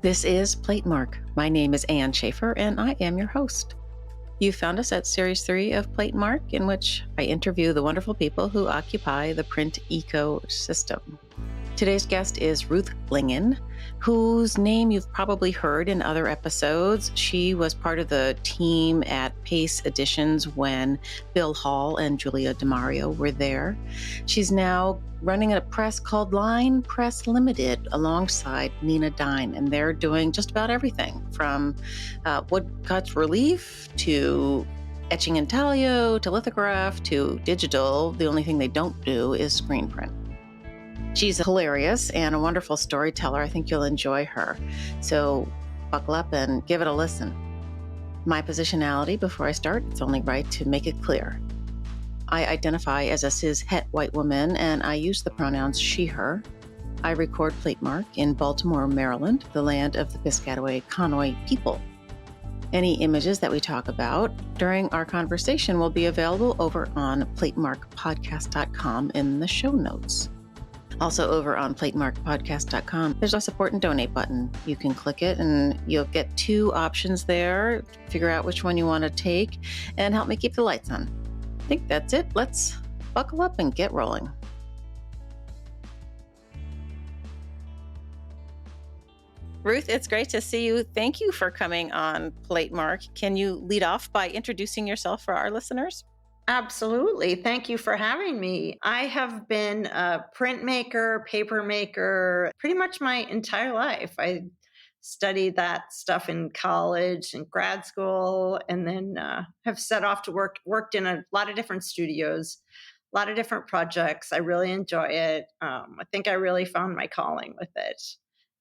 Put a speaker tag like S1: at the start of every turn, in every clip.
S1: This is Platemark. My name is Ann Shafer, and I am your host. You found us at Series 3 of Platemark, in which I interview the wonderful people who occupy the print ecosystem. Today's guest is Ruth Lingen, whose name you've probably heard in other episodes. She was part of the team at Pace Editions when Bill Hall and Julia DeMario were there. She's now running a press called Line Press Limited alongside Nina Dine, and they're doing just about everything from woodcuts relief to etching intaglio to lithograph to digital. The only thing they don't do is screen print. She's hilarious and a wonderful storyteller. I think you'll enjoy her. So buckle up and give it a listen. My positionality before I start, it's only right to make it clear. I identify as a cis-het white woman, and I use the pronouns she, her. I record Platemark in Baltimore, Maryland, the land of the Piscataway Conoy people. Any images that we talk about during our conversation will be available over on platemarkpodcast.com in the show notes. Also over on platemarkpodcast.com, there's a support and donate button. You can click it and you'll get two options there. Figure out which one you want to take and help me keep the lights on. I think that's it. Let's buckle up and get rolling. Ruth, it's great to see you. Thank you for coming on Platemark. Can you lead off by introducing yourself for our listeners?
S2: Absolutely. Thank you for having me. I have been a printmaker, paper maker, pretty much my entire life. I studied that stuff in college and grad school, and then have set off to worked in a lot of different studios, a lot of different projects. I really enjoy it. I think I really found my calling with it,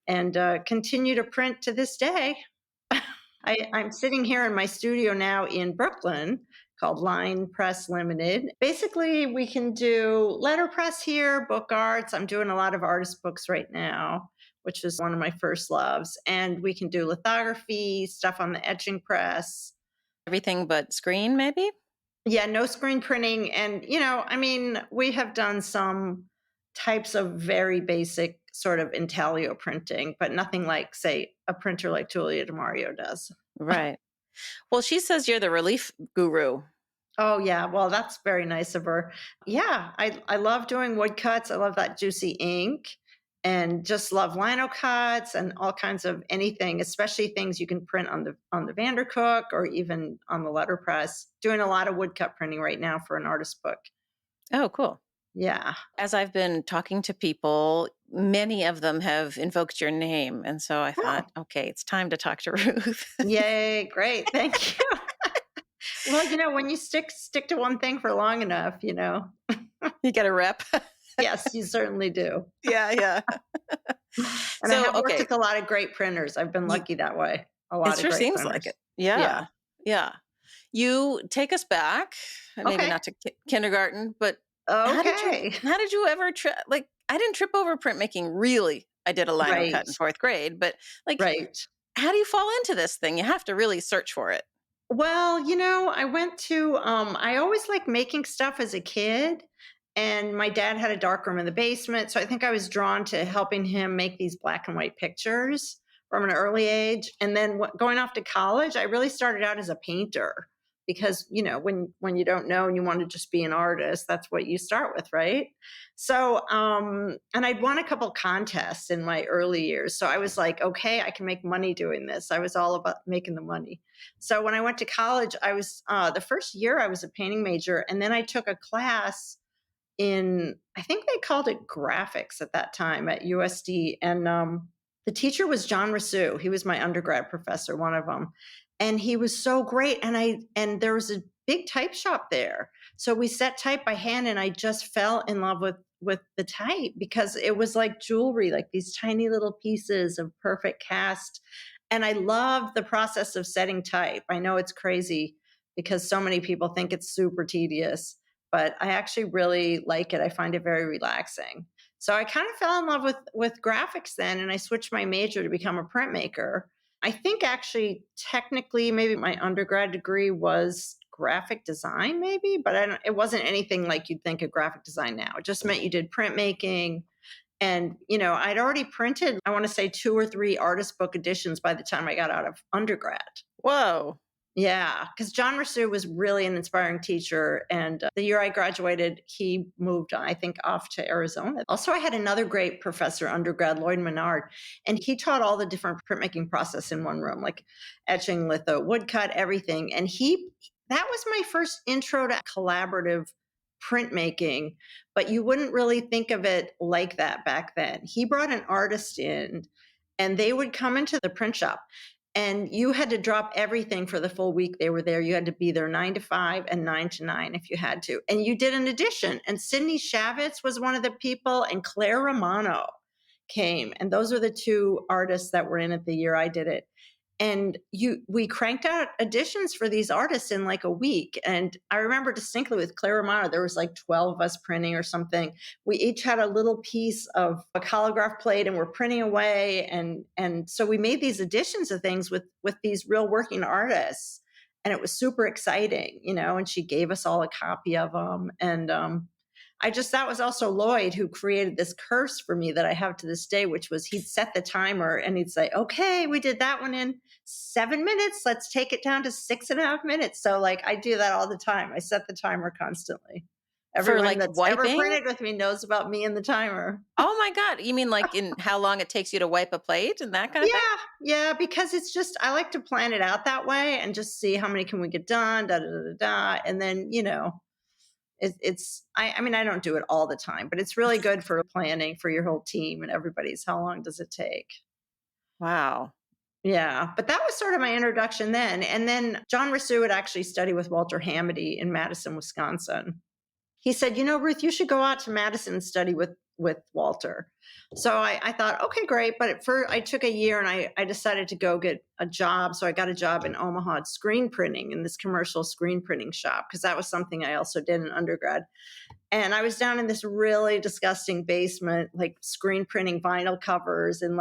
S2: and continue to print to this day. I'm sitting here in my studio now in Brooklyn called Line Press Limited. Basically, we can do letterpress here, book arts. I'm doing a lot of artist books right now, which is one of my first loves. And we can do lithography, stuff on the etching press.
S1: Everything but screen, maybe?
S2: Yeah, no screen printing. And, we have done some types of very basic sort of intaglio printing, but nothing like, say, a printer like Julia DeMario does.
S1: Right. Well, she says you're the relief guru.
S2: Oh, yeah. Well, that's very nice of her. Yeah, I love doing woodcuts. I love that juicy ink and just love lino cuts and all kinds of anything, especially things you can print on the Vandercook or even on the letterpress. Doing a lot of woodcut printing right now for an artist book.
S1: Oh, cool.
S2: Yeah.
S1: As I've been talking to people, many of them have invoked your name. And so I thought, okay, it's time to talk to Ruth.
S2: Yay. Great. Thank you. Well, when you stick to one thing for long enough,
S1: You get a rep.
S2: Yes, you certainly do.
S1: Yeah.
S2: And I have worked with a lot of great printers. I've been lucky that way. A lot
S1: it
S2: of
S1: sure
S2: great
S1: seems
S2: printers.
S1: like it. Yeah. You take us back, maybe not to kindergarten, but how did you ever I didn't trip over printmaking, really. I did a lino cut in fourth grade, but how do you fall into this thing? You have to really search for it.
S2: Well, I went to, I always liked making stuff as a kid, and my dad had a darkroom in the basement. So I think I was drawn to helping him make these black and white pictures from an early age. And then going off to college, I really started out as a painter because, when you don't know and you want to just be an artist, that's what you start with, right? So, and I'd won a couple contests in my early years. So I was like, okay, I can make money doing this. I was all about making the money. So when I went to college, I was, the first year I was a painting major, and then I took a class in, I think they called it graphics at that time at USD. And the teacher was John Rousseau. He was my undergrad professor, one of them. And he was so great. And there was a big type shop there. So we set type by hand, and I just fell in love with the type because it was like jewelry, like these tiny little pieces of perfect cast. And I loved the process of setting type. I know it's crazy because so many people think it's super tedious, but I actually really like it. I find it very relaxing. So I kind of fell in love with graphics then, and I switched my major to become a printmaker. I think actually, technically, maybe my undergrad degree was graphic design, maybe, but it wasn't anything like you'd think of graphic design now. It just meant you did printmaking And, I'd already printed, I want to say 2 or 3 artist book editions by the time I got out of undergrad.
S1: Whoa.
S2: Yeah, because John Rousseau was really an inspiring teacher. And the year I graduated, he moved, I think, off to Arizona. Also, I had another great professor, undergrad, Lloyd Menard, and he taught all the different printmaking process in one room, like etching, litho, woodcut, everything. And that was my first intro to collaborative printmaking, but you wouldn't really think of it like that back then. He brought an artist in, and they would come into the print shop, and you had to drop everything for the full week they were there. You had to be there 9 to 5 and 9 to 9 if you had to. And you did an edition. And Sydney Shavitz was one of the people, and Claire Romano came. And those are the two artists that were in it the year I did it. And we cranked out editions for these artists in like a week. And I remember distinctly with Claire Romano, there was like 12 of us printing or something. We each had a little piece of a holograph plate, and we're printing away. And so we made these editions of things with these real working artists. And it was super exciting, and she gave us all a copy of them. And that was also Lloyd who created this curse for me that I have to this day, which was he'd set the timer and he'd say, okay, we did that one in 7 minutes. Let's take it down to 6.5 minutes. So like I do that all the time. I set the timer constantly.
S1: For
S2: Everyone
S1: like
S2: that's ever
S1: wiping?
S2: printed with me knows about me and the timer.
S1: Oh my God. You mean like in how long it takes you to wipe a plate and that kind of thing?
S2: Yeah, yeah, because it's just I like to plan it out that way and just see how many can we get done, da da da da da, and then I mean, I don't do it all the time, but it's really good for planning for your whole team and everybody's. How long does it take?
S1: Wow.
S2: Yeah, but that was sort of my introduction then. And then John Rousseau had actually studied with Walter Hamady in Madison, Wisconsin. He said, Ruth, you should go out to Madison and study with Walter. So I thought, okay, great. But I took a year, and I decided to go get a job. So I got a job in Omaha screen printing in this commercial screen printing shop, because that was something I also did in undergrad. And I was down in this really disgusting basement, like screen printing vinyl covers and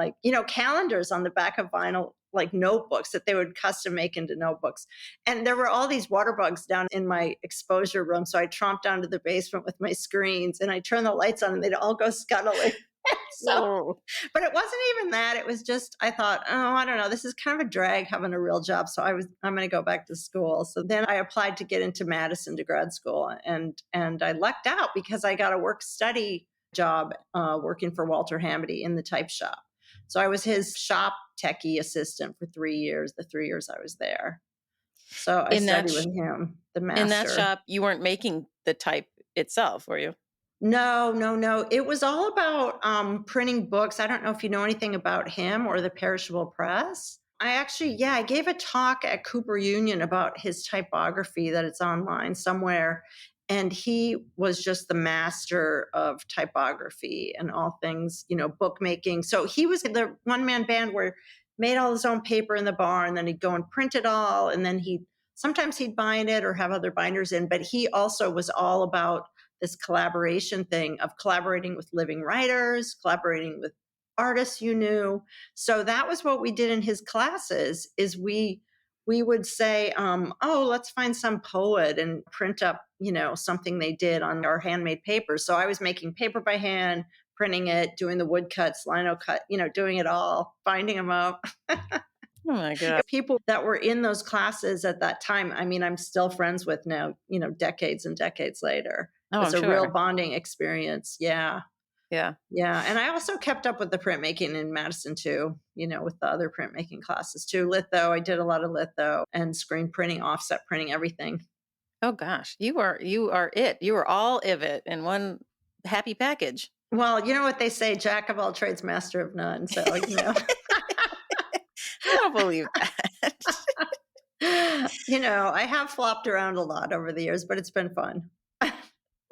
S2: calendars on the back of vinyl, like notebooks that they would custom make into notebooks. And there were all these water bugs down in my exposure room. So I tromped down to the basement with my screens, and I turned the lights on, and they'd all go scuttling.
S1: Whoa.
S2: But it wasn't even that. It was just, I thought, oh, I don't know. This is kind of a drag having a real job. So I'm going to go back to school. So then I applied to get into Madison to grad school, and I lucked out because I got a work study job working for Walter Hamady in the type shop. So I was his shop techie assistant for 3 years, the 3 years I was there. So I studied with him, the
S1: In that
S2: master.
S1: shop, you weren't making the type itself, were you?
S2: No, no, no. It was all about printing books. I don't know if you know anything about him or the Perishable Press. I gave a talk at Cooper Union about his typography that it's online somewhere. And he was just the master of typography and all things, bookmaking. So he was the one-man band where made all his own paper in the barn, and then he'd go and print it all. And then sometimes he'd bind it or have other binders in, but he also was all about this collaboration thing of collaborating with living writers, collaborating with artists you knew. So that was what we did in his classes is we would say, oh, let's find some poet and print up, something they did on our handmade paper. So I was making paper by hand, printing it, doing the woodcuts, lino cut, doing it all, binding them up.
S1: Oh my God.
S2: People that were in those classes at that time, I mean, I'm still friends with now, decades and decades later.
S1: Oh,
S2: It's
S1: I'm
S2: a real
S1: sure.
S2: bonding experience. Yeah.
S1: Yeah.
S2: Yeah. And I also kept up with the printmaking in Madison too, with the other printmaking classes too. Litho, I did a lot of litho and screen printing, offset printing, everything.
S1: Oh gosh. You are it. You are all of it in one happy package.
S2: Well, you know what they say, jack of all trades, master of none. So,
S1: I don't believe that.
S2: I have flopped around a lot over the years, but it's been fun.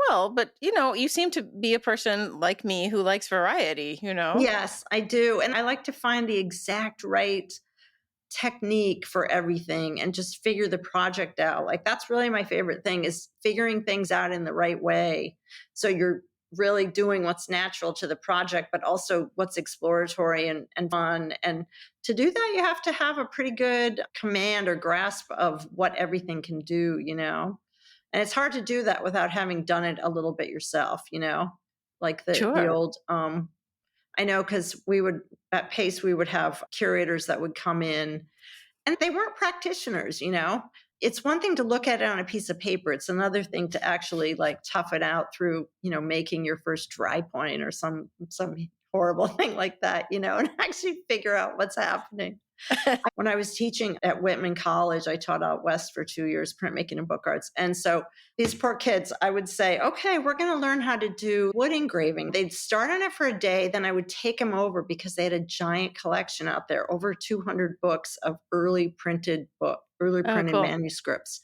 S1: Well, but you seem to be a person like me who likes variety,
S2: Yes, I do. And I like to find the exact right technique for everything and just figure the project out. Like that's really my favorite thing is figuring things out in the right way. So you're really doing what's natural to the project, but also what's exploratory and fun. And to do that, you have to have a pretty good command or grasp of what everything can do, And it's hard to do that without having done it a little bit yourself, like the
S1: Sure.
S2: old I know because at Pace, we would have curators that would come in and they weren't practitioners, you know? It's one thing to look at it on a piece of paper. It's another thing to actually like tough it out through, making your first dry point or some horrible thing like that, and actually figure out what's happening. When I was teaching at Whitman College, I taught out west for 2 years, printmaking and book arts. And so these poor kids, I would say, okay, we're going to learn how to do wood engraving. They'd start on it for a day. Then I would take them over because they had a giant collection out there, over 200 books of early printed
S1: Oh, cool.
S2: manuscripts.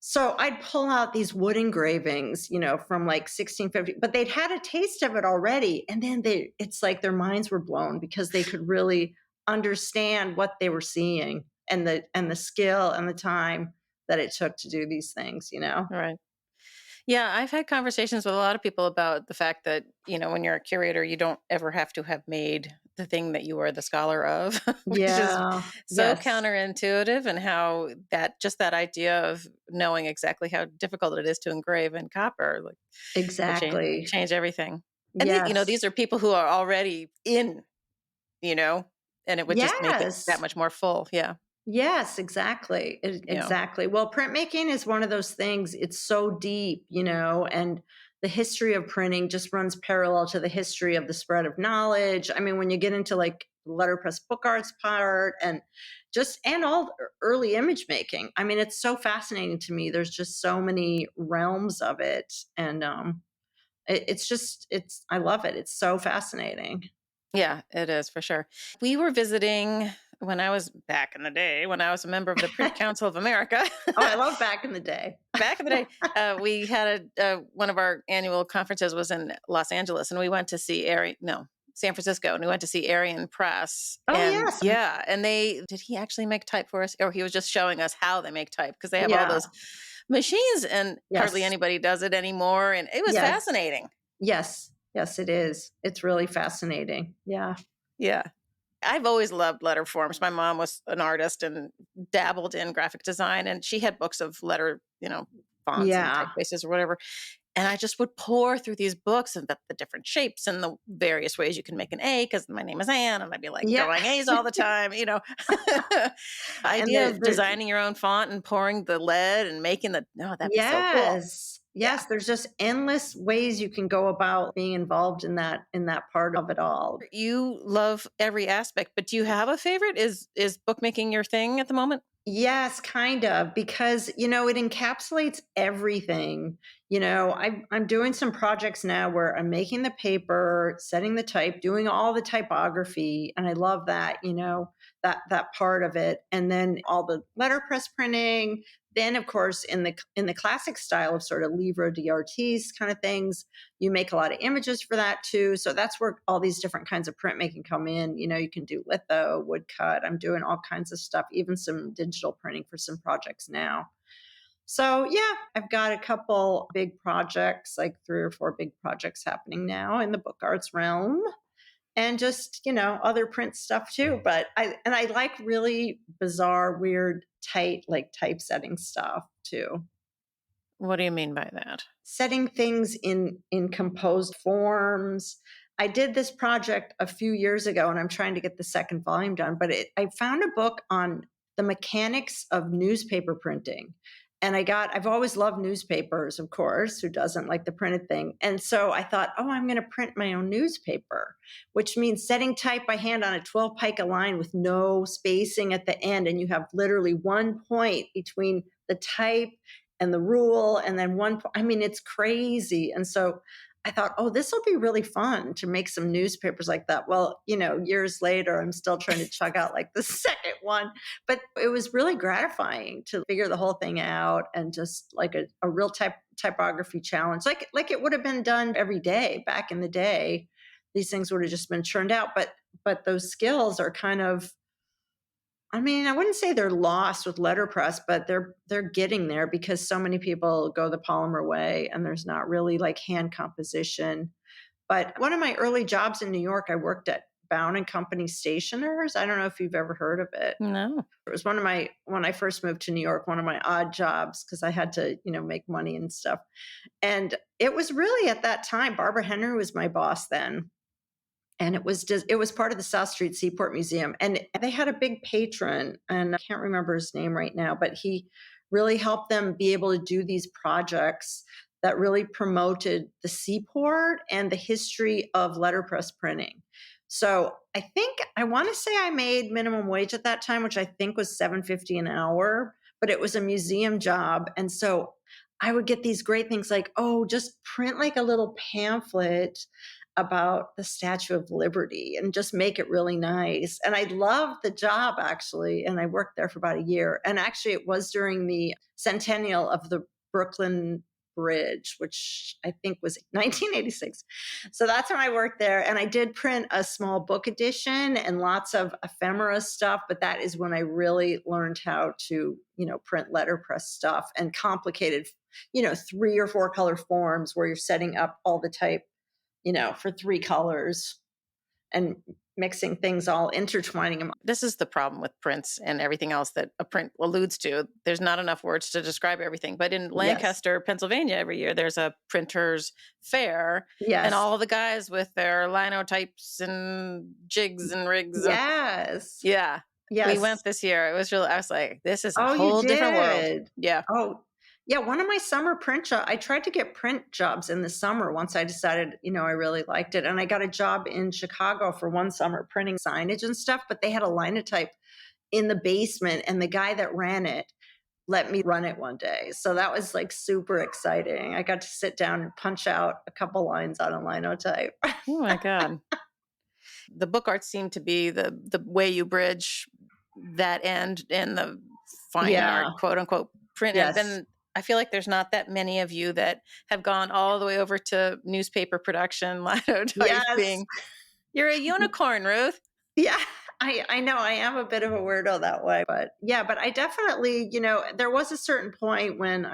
S2: So I'd pull out these wood engravings, from like 1650, but they'd had a taste of it already. And then it's like their minds were blown because they could really understand what they were seeing and the skill and the time that it took to do these things.
S1: All right. Yeah, I've had conversations with a lot of people about the fact that, when you're a curator, you don't ever have to have made the thing that you are the scholar of, which is
S2: Yeah.
S1: so
S2: Yes.
S1: counterintuitive, and how that idea of knowing exactly how difficult it is to engrave in copper, like, would
S2: Exactly.
S1: change everything. And
S2: Yes.
S1: these are people who are already in, you know, and it would just make it that
S2: Yes.
S1: much more full. Yeah.
S2: Yes, exactly.
S1: Yeah.
S2: Exactly. Well, printmaking is one of those things, it's so deep, and the history of printing just runs parallel to the history of the spread of knowledge. I mean, when you get into like letterpress book arts part and all early image making, I mean, it's so fascinating to me. There's just so many realms of it. And I love it. It's so fascinating.
S1: Yeah, it is for sure. We were visiting when I was back in the day, when I was a member of the Print Council of America.
S2: Oh, I love back in the day.
S1: Back in the day, we had one of our annual conferences was in Los Angeles, and we went to see San Francisco, and we went to see Arian Press.
S2: Oh,
S1: And
S2: yes.
S1: yeah, and did he actually make type for us, or he was just showing us how they make type, because they have all
S2: Yeah.
S1: those machines, and hardly
S2: Yes.
S1: anybody does it anymore. And it was
S2: Yes.
S1: fascinating.
S2: Yes. Yes, it is. It's really fascinating. Yeah.
S1: Yeah. I've always loved letter forms. My mom was an artist and dabbled in graphic design, and she had books of letter, fonts and
S2: Yeah.
S1: typefaces or whatever. And I just would pour through these books and the different shapes and the various ways you can make an A, because my name is Ann, and I'd be like
S2: Yeah.
S1: drawing A's all the time.
S2: And
S1: Idea of designing your own font and pouring the lead and making no, that'd be so cool.
S2: yes.
S1: Yeah.
S2: Yes, there's just endless ways you can go about being involved in that part of it all.
S1: You love every aspect, but do you have a favorite? Is bookmaking your thing at the moment?
S2: Yes, kind of, because it encapsulates everything. I'm doing some projects now where I'm making the paper, setting the type, doing all the typography, and I love that. That part of it, and then all the letterpress printing. Then, of course, in the classic style of sort of livre d'artiste kind of things, you make a lot of images for that too. So that's where all these different kinds of printmaking come in. You can do litho, woodcut. I'm doing all kinds of stuff, even some digital printing for some projects now. So yeah, I've got a couple big projects, like 3 or 4 big projects happening now in the book arts realm. And just, other print stuff too. But I like really bizarre, weird, tight, like typesetting stuff too.
S1: What do you mean by that?
S2: Setting things in composed forms. I did this project a few years ago, and I'm trying to get the second volume done, but I found a book on the mechanics of newspaper printing. And I've always loved newspapers, of course, who doesn't like the printed thing. And so I thought, oh, I'm going to print my own newspaper, which means setting type by hand on a 12 pica line with no spacing at the end. And you have literally one point between the type and the rule, and then I mean, it's crazy. And so I thought, oh, this will be really fun to make some newspapers like that. Well, years later, I'm still trying to chug out like the second one, but it was really gratifying to figure the whole thing out, and just like a real typography challenge, like it would have been done every day back in the day. These things would have just been churned out, but those skills are kind of, I mean, I wouldn't say they're lost with letterpress, but they're getting there because so many people go the polymer way, and there's not really like hand composition. But one of my early jobs in New York, I worked at Bound and Company Stationers. I don't know if you've ever heard of it.
S1: No.
S2: It was when I first moved to New York, one of my odd jobs, because I had to, make money and stuff. And it was really at that time, Barbara Henry was my boss then. and it was part of the South Street Seaport Museum, and they had a big patron, and I can't remember his name right now, but he really helped them be able to do these projects that really promoted the seaport and the history of letterpress printing. So I want to say I made minimum wage at that time, which I think was $7.50 an hour, but it was a museum job. And so I would get these great things like, oh, just print like a little pamphlet about the Statue of Liberty and just make it really nice. And I loved the job actually. And I worked there for about a year. And actually, it was during the centennial of the Brooklyn Bridge, which I think was 1986. So that's when I worked there. And I did print a small book edition and lots of ephemera stuff. But that is when I really learned how to, print letterpress stuff and complicated, 3 or 4 color forms where you're setting up all the type, for 3 colors and mixing things all, intertwining them.
S1: This is the problem with prints and everything else that a print alludes to. There's not enough words to describe everything. But in
S2: Yes.
S1: Lancaster, Pennsylvania, every year there's a printers fair, and
S2: Yes.
S1: all the guys with their linotypes and jigs and rigs.
S2: Yes.
S1: Yeah. We
S2: Yes.
S1: went this year. It was really, I was like, this is a
S2: Oh, you
S1: whole different world.
S2: did?
S1: Yeah.
S2: Oh, yeah, one of my summer print job I tried to get print jobs in the summer once I decided, I really liked it, and I got a job in Chicago for one summer printing signage and stuff, but they had a linotype in the basement, and the guy that ran it let me run it one day. So that was like super exciting. I got to sit down and punch out a couple lines on a linotype.
S1: Oh my God. The book art seemed to be the way you bridge that end and the fine art,
S2: Yeah.
S1: quote unquote, print. And
S2: Yes.
S1: then I feel like there's not that many of you that have gone all the way over to newspaper production,
S2: Yes.
S1: linotyping. You're a unicorn, Ruth.
S2: Yeah, I know I am a bit of a weirdo that way, but yeah, but I definitely, there was a certain point when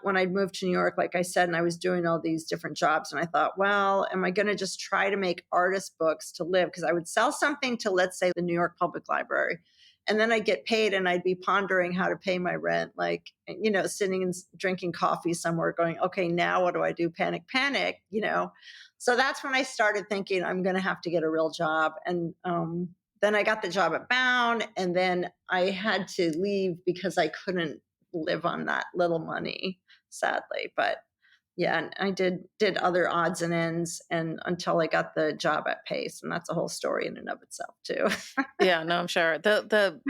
S2: when I moved to New York, like I said, and I was doing all these different jobs, and I thought, well, am I going to just try to make artist books to live? Because I would sell something to, let's say, the New York Public Library, and then I'd get paid, and I'd be pondering how to pay my rent, like, sitting and drinking coffee somewhere, going, okay, now what do I do? Panic, panic. So that's when I started thinking I'm going to have to get a real job. And then I got the job at Bound, and then I had to leave because I couldn't live on that little money, sadly. But yeah, and I did other odds and ends, and until I got the job at Pace, and that's a whole story in and of itself too.
S1: Yeah, no, I'm sure. The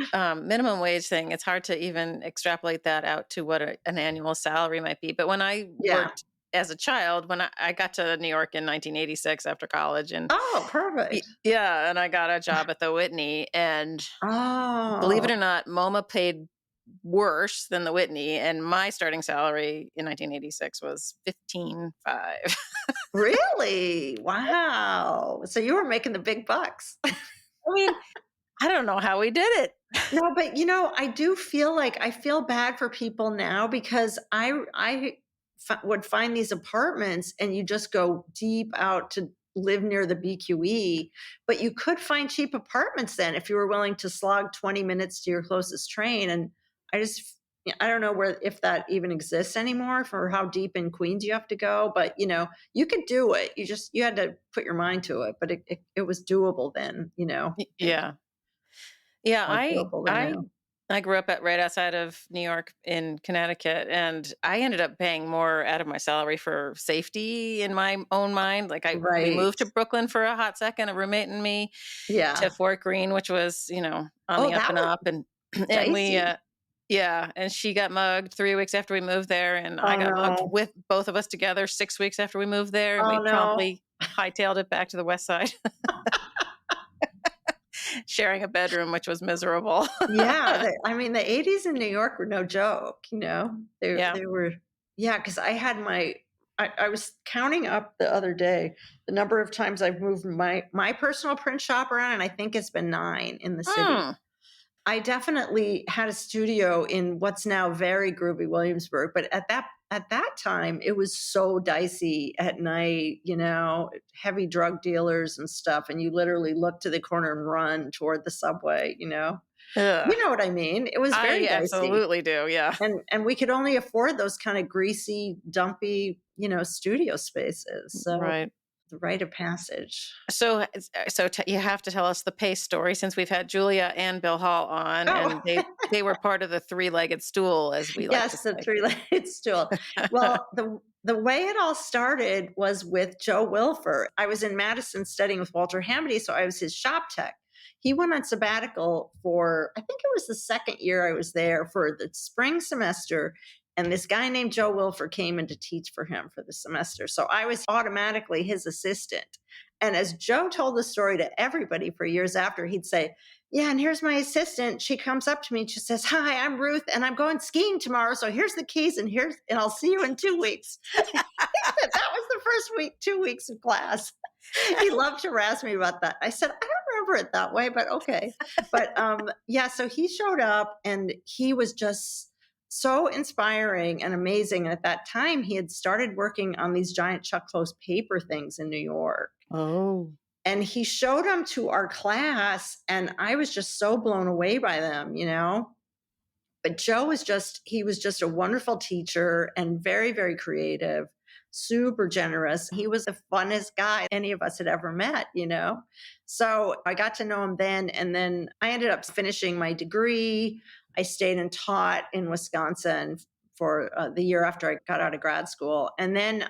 S1: minimum wage thing, it's hard to even extrapolate that out to what an annual salary might be. But when I
S2: Yeah.
S1: worked as a child, when I got to New York in 1986 after college, and
S2: Oh, perfect.
S1: yeah, and I got a job at the Whitney, and believe it
S2: Oh,
S1: or not, MoMA paid worse than the Whitney, and my starting salary in 1986 was 15.5.
S2: really? Wow. So you were making the big bucks.
S1: I mean, I don't know how we did it.
S2: No, but I do feel like I feel bad for people now because I would find these apartments and you just go deep out to live near the BQE, but you could find cheap apartments then if you were willing to slog 20 minutes to your closest train. And I don't know where if that even exists anymore for how deep in Queens you have to go, but you could do it. You had to put your mind to it, but it was doable then, and
S1: Yeah. Yeah,
S2: more doable than now.
S1: I grew up right outside of New York in Connecticut, and I ended up paying more out of my salary for safety in my own mind. Like we
S2: Right.
S1: moved to Brooklyn for a hot second, a roommate and me, to
S2: Yeah.
S1: Fort Greene, which was on
S2: Oh,
S1: the up
S2: that
S1: and
S2: was
S1: up, and and we
S2: dicey.
S1: yeah, and she got mugged 3 weeks after we moved there, and I
S2: Oh,
S1: got mugged
S2: no.
S1: with both of us together 6 weeks after we moved there, and
S2: Oh,
S1: we
S2: no.
S1: promptly hightailed it back to the West Side, sharing a bedroom, which was miserable.
S2: Yeah, I mean, the '80s in New York were no joke,
S1: Yeah.
S2: They were. Yeah, because I was counting up the other day the number of times I've moved my personal print shop around, and I think it's been 9 in the city.
S1: Mm.
S2: I definitely had a studio in what's now very groovy Williamsburg, but at that time it was so dicey at night, heavy drug dealers and stuff, and you literally look to the corner and run toward the subway.
S1: Ugh.
S2: You know what I mean? It was very
S1: I
S2: dicey.
S1: absolutely do. Yeah.
S2: And we could only afford those kind of greasy, dumpy, studio spaces. So
S1: Right.
S2: the rite of passage.
S1: So you have to tell us the pace story since we've had Julia and Bill Hall on,
S2: Oh,
S1: and they were part of the three-legged stool, as we like to
S2: yes, the
S1: say.
S2: three-legged stool. Well, the way it all started was with Joe Wilfer. I was in Madison studying with Walter Hamady, so I was his shop tech. He went on sabbatical for, I think it was the second year I was there for the spring semester. And this guy named Joe Wilfer came in to teach for him for the semester. So I was automatically his assistant. And as Joe told the story to everybody for years after, he'd say, yeah, and here's my assistant. She comes up to me and she says, hi, I'm Ruth, and I'm going skiing tomorrow. So here's the keys, and I'll see you in 2 weeks. That was the first week, 2 weeks of class. He loved to harass me about that. I said, I don't remember it that way, but okay. But yeah, so he showed up and he was just so inspiring and amazing. And at that time, he had started working on these giant Chuck Close paper things in New York.
S1: Oh.
S2: And he showed them to our class, and I was just so blown away by them, you know? But he was just a wonderful teacher and very, very creative, super generous. He was the funnest guy any of us had ever met, you know? So I got to know him then. And then I ended up finishing my degree. I stayed and taught in Wisconsin for the year after I got out of grad school. And then,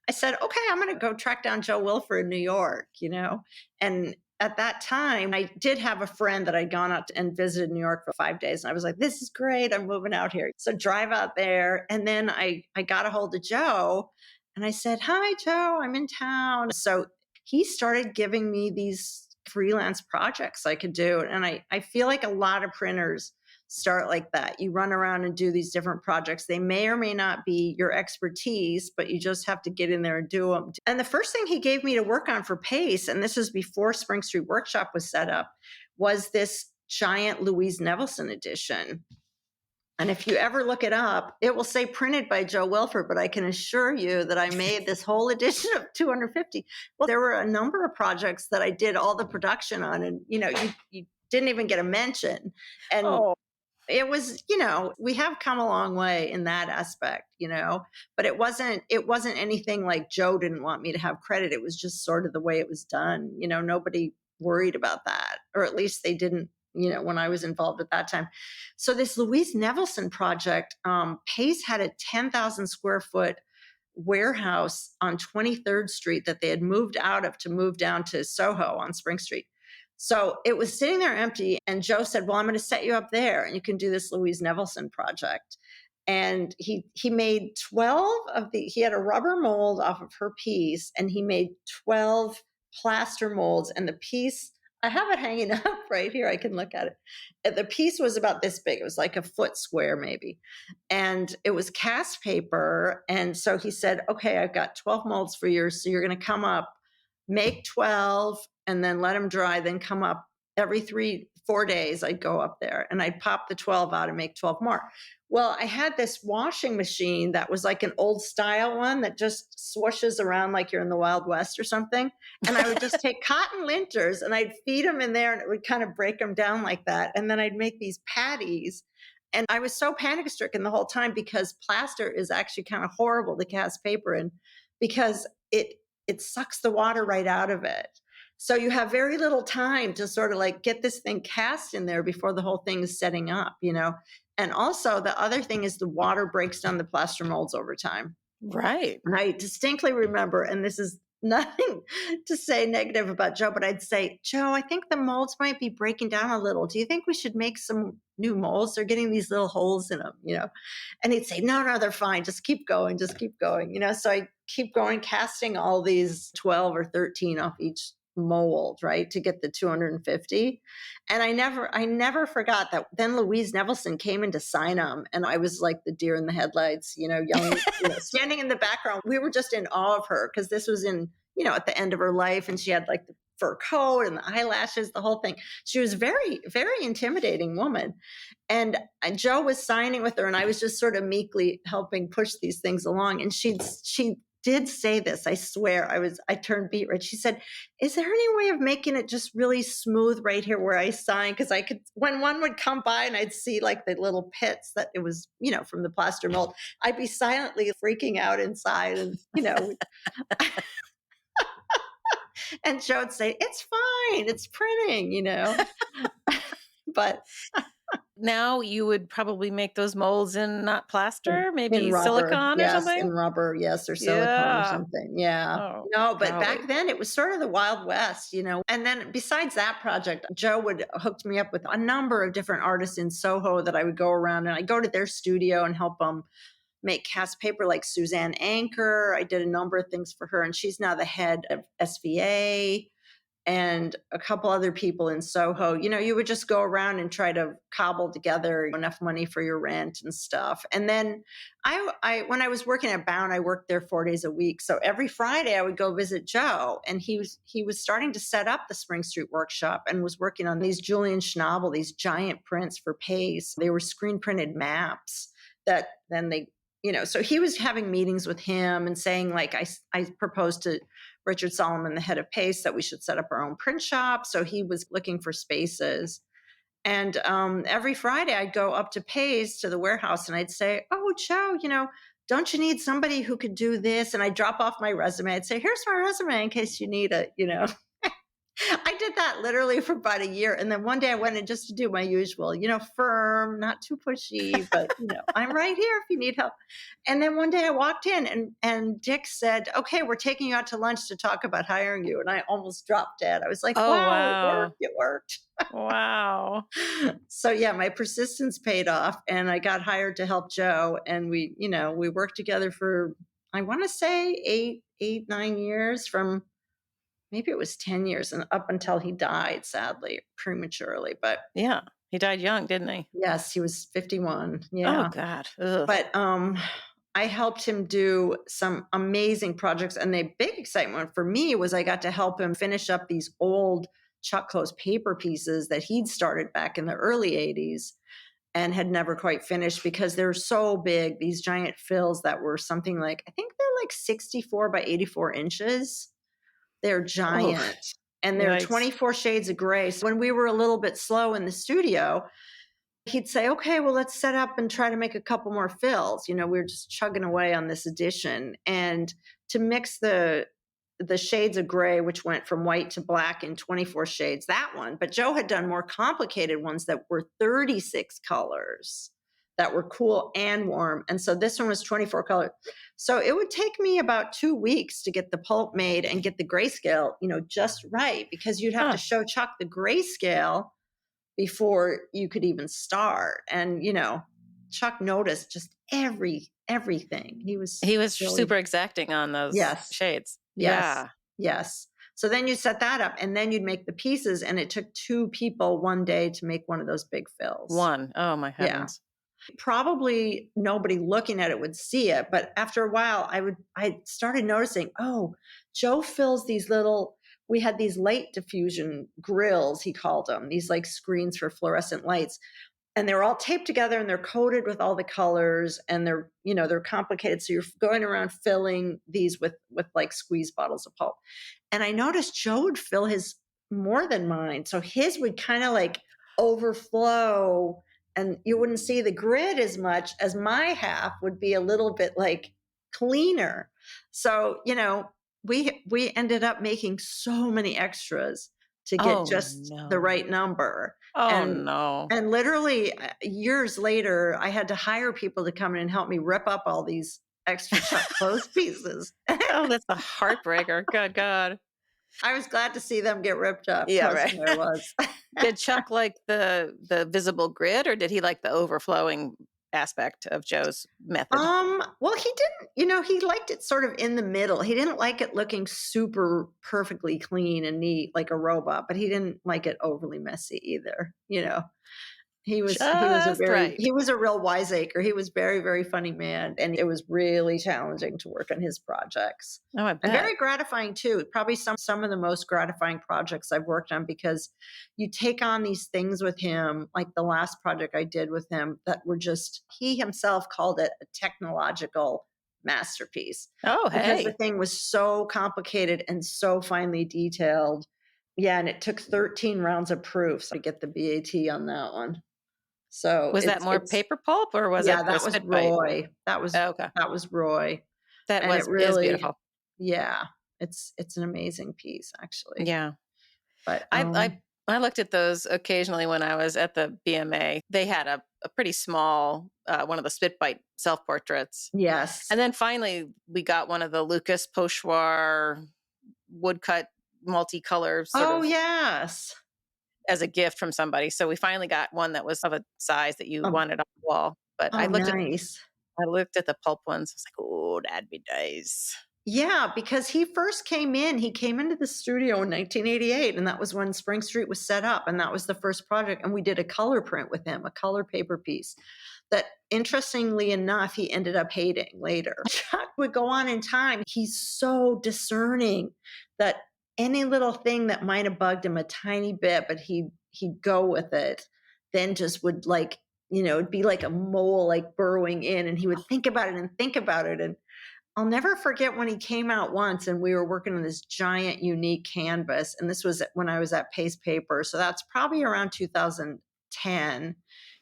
S2: I said, okay, I'm going to go track down Joe Wilfer in New York, you know? And at that time, I did have a friend that I'd gone out and visited New York for 5 days. And I was like, this is great. I'm moving out here. So drive out there. And then I got a hold of Joe and I said, hi, Joe, I'm in town. So he started giving me these freelance projects I could do. And I feel like a lot of printers start like that. You run around and do these different projects. They may or may not be your expertise, but you just have to get in there and do them. And the first thing he gave me to work on for Pace, and this was before Spring Street Workshop was set up, was this giant Louise Nevelson edition. And if you ever look it up, it will say printed by Joe Wilfer, but I can assure you that I made this whole edition of 250. Well, there were a number of projects that I did all the production on, and you didn't even get a mention. And
S1: Oh.
S2: it was, we have come a long way in that aspect, but it wasn't anything like Joe didn't want me to have credit. It was just sort of the way it was done. Nobody worried about that, or at least they didn't, when I was involved at that time. So this Louise Nevelson project, Pace had a 10,000 square foot warehouse on 23rd Street that they had moved out of to move down to Soho on Spring Street. So it was sitting there empty. And Joe said, well, I'm going to set you up there and you can do this Louise Nevelson project. And he made 12 he had a rubber mold off of her piece and he made 12 plaster molds. And the piece, I have it hanging up right here. I can look at it. And the piece was about this big. It was like a foot square maybe. And it was cast paper. And so he said, okay, I've got 12 molds for you. So you're going to come up, make 12 and then let them dry, then come up every 4 days. I'd go up there and I'd pop the 12 out and make 12 more. Well, I had this washing machine that was like an old style one that just swooshes around like you're in the Wild West or something. And I would just take cotton linters and I'd feed them in there and it would kind of break them down like that. And then I'd make these patties. And I was so panic stricken the whole time because plaster is actually kind of horrible to cast paper in because it sucks the water right out of it. So you have very little time to sort of like get this thing cast in there before the whole thing is setting up, And also the other thing is the water breaks down the plaster molds over time.
S1: Right.
S2: And I distinctly remember, and this is nothing to say negative about Joe, but I'd say, Joe, I think the molds might be breaking down a little. Do you think we should make some new molds? They're getting these little holes in them, And he'd say, no, they're fine. Just keep going. So I keep going, casting all these 12 or 13 off each mold, right, to get the 250. And I never forgot that then Louise Nevelson came in to sign them. And I was like the deer in the headlights, young, standing in the background. We were just in awe of her because this was in, at the end of her life. And she had like the fur coat and the eyelashes, the whole thing. She was very, very intimidating woman. And Joe was signing with her and I was just sort of meekly helping push these things along. And she did say this, I swear, I turned beet red. She said, is there any way of making it just really smooth right here where I sign? Because I could, when one would come by and I'd see like the little pits that it was, from the plaster mold, I'd be silently freaking out inside. And, And Joe would say, "It's fine. It's printing," But
S1: Now you would probably make those molds in not plaster,
S2: in
S1: maybe
S2: rubber,
S1: silicone or
S2: yes, in
S1: something?
S2: rubber, yes, or silicone or
S1: Yeah.
S2: something, yeah.
S1: Oh,
S2: No, but back
S1: golly.
S2: then it was sort of the Wild West. And then besides that project, Joe would hooked me up with a number of different artists in Soho that I would go around, and I'd go to their studio and help them make cast paper, like Suzanne Anchor. I did a number of things for her, and she's now the head of SVA, and a couple other people in Soho. You would just go around and try to cobble together enough money for your rent and stuff. And then when I was working at Bound, I worked there 4 days a week. So every Friday I would go visit Joe, and he was starting to set up the Spring Street workshop and was working on these Julian Schnabel, these giant prints for Pace. They were screen printed maps that then so he was having meetings with him and saying, like, I proposed to Richard Solomon, the head of Pace, that we should set up our own print shop. So he was looking for spaces. And every Friday I'd go up to Pace to the warehouse and I'd say, "Oh, Joe, don't you need somebody who could do this?" And I'd drop off my resume. I'd say, "Here's my resume in case you need it." I did that literally for about a year. And then one day I went in just to do my usual, firm, not too pushy, but, I'm right here if you need help. And then one day I walked in and Dick said, "Okay, we're taking you out to lunch to talk about hiring you." And I almost dropped dead. I was like,
S1: Oh,
S2: wow, it
S1: wow.
S2: worked. It worked.
S1: Wow.
S2: So yeah, my persistence paid off and I got hired to help Joe. And we worked together for, I want to say 9 years, from maybe it was 10 years and up until he died, sadly, prematurely. But
S1: Yeah. He died young, didn't he?
S2: yes, he was 51.
S1: Oh,
S2: Yeah.
S1: God. Ugh.
S2: But I helped him do some amazing projects. And the big excitement for me was I got to help him finish up these old Chuck Close paper pieces that he'd started back in the early 80s and had never quite finished because they're so big, these giant fills that were something like, I think they're like 64 by 84 inches. They're
S1: Oh,
S2: giant, and they're
S1: yikes.
S2: 24 shades of gray. So when we were a little bit slow in the studio, he'd say, "Okay, well, let's set up and try to make a couple more fills." We were just chugging away on this edition. And to mix the shades of gray, which went from white to black in 24 shades, that one. But Joe had done more complicated ones that were 36 colors that were cool and warm. And so this one was 24 colors. So it would take me about 2 weeks to get the pulp made and get the grayscale, just right, because you'd have to
S1: Huh.
S2: show Chuck the grayscale before you could even start. And, Chuck noticed just everything. He was
S1: He was
S2: really,
S1: super exacting on those
S2: yes.
S1: shades.
S2: Yes,
S1: Yeah.
S2: yes. So then you set that up and then you'd make the pieces, and it took 2 people one day to make one of those big fills.
S1: One. Oh, my
S2: Yeah.
S1: heavens.
S2: Probably nobody looking at it would see it, but after a while I started noticing, "Oh, Joe fills these little." We had these light diffusion grills, he called them, these like screens for fluorescent lights, and they're all taped together and they're coated with all the colors, and they're complicated. So you're going around filling these with like squeeze bottles of pulp. And I noticed Joe would fill his more than mine. So his would kind of like overflow, and you wouldn't see the grid as much as my half would be a little bit like cleaner. So, we ended up making so many extras to get
S1: Oh,
S2: just the
S1: no.
S2: right number.
S1: Oh,
S2: And
S1: no.
S2: and literally years later, I had to hire people to come in and help me rip up all these extra Chuck clothes pieces.
S1: Oh, that's a heartbreaker. Good God.
S2: I was glad to see them get ripped up.
S1: Yeah,
S2: Trust
S1: right.
S2: me, I was.
S1: Did Chuck like the visible grid, or did he like the overflowing aspect of Joe's method?
S2: Well, he didn't, he liked it sort of in the middle. He didn't like it looking super perfectly clean and neat like a robot, but he didn't like it overly messy either.
S1: Just right.
S2: He was a real wiseacre. He was very, very funny man, and it was really challenging to work on his projects.
S1: Oh, I
S2: And
S1: bet.
S2: very gratifying too. Probably some of the most gratifying projects I've worked on, because you take on these things with him, like the last project I did with him, that were just, he himself called it a technological masterpiece,
S1: Oh,
S2: because the
S1: hey.
S2: thing was so complicated and so finely detailed. Yeah, and it took 13 rounds of proofs to get the BAT on that one. So
S1: Was that
S2: it's
S1: more
S2: it's
S1: paper pulp or was
S2: yeah,
S1: it the
S2: that was
S1: spit bite?
S2: Roy. That was
S1: Oh, okay.
S2: that was Roy.
S1: That
S2: And it
S1: was is
S2: really,
S1: beautiful.
S2: yeah. It's an amazing piece, actually.
S1: Yeah.
S2: But,
S1: I I I looked at those occasionally when I was at the BMA. They had a pretty small, one of the spit bite self-portraits.
S2: yes.
S1: And then finally, we got one of the Lucas Pochoir woodcut multicolor sort
S2: Oh,
S1: of
S2: yes.
S1: as a gift from somebody. So we finally got one that was of a size that you
S2: Oh,
S1: wanted on the wall. But
S2: oh, nice.
S1: I looked at the pulp ones. I was like, "Oh, that'd be nice."
S2: Yeah, because he came into the studio in 1988, and that was when Spring Street was set up, and that was the first project, and we did a color print with him, a color paper piece that, interestingly enough, he ended up hating later. Chuck would go on in time. He's so discerning that any little thing that might have bugged him a tiny bit, but he'd go with it, then just would, like, it'd be like a mole, like, burrowing in, and he would think about it and think about it, and I'll never forget when he came out once and we were working on this giant, unique canvas. And this was when I was at Paste Paper. So that's probably around 2010.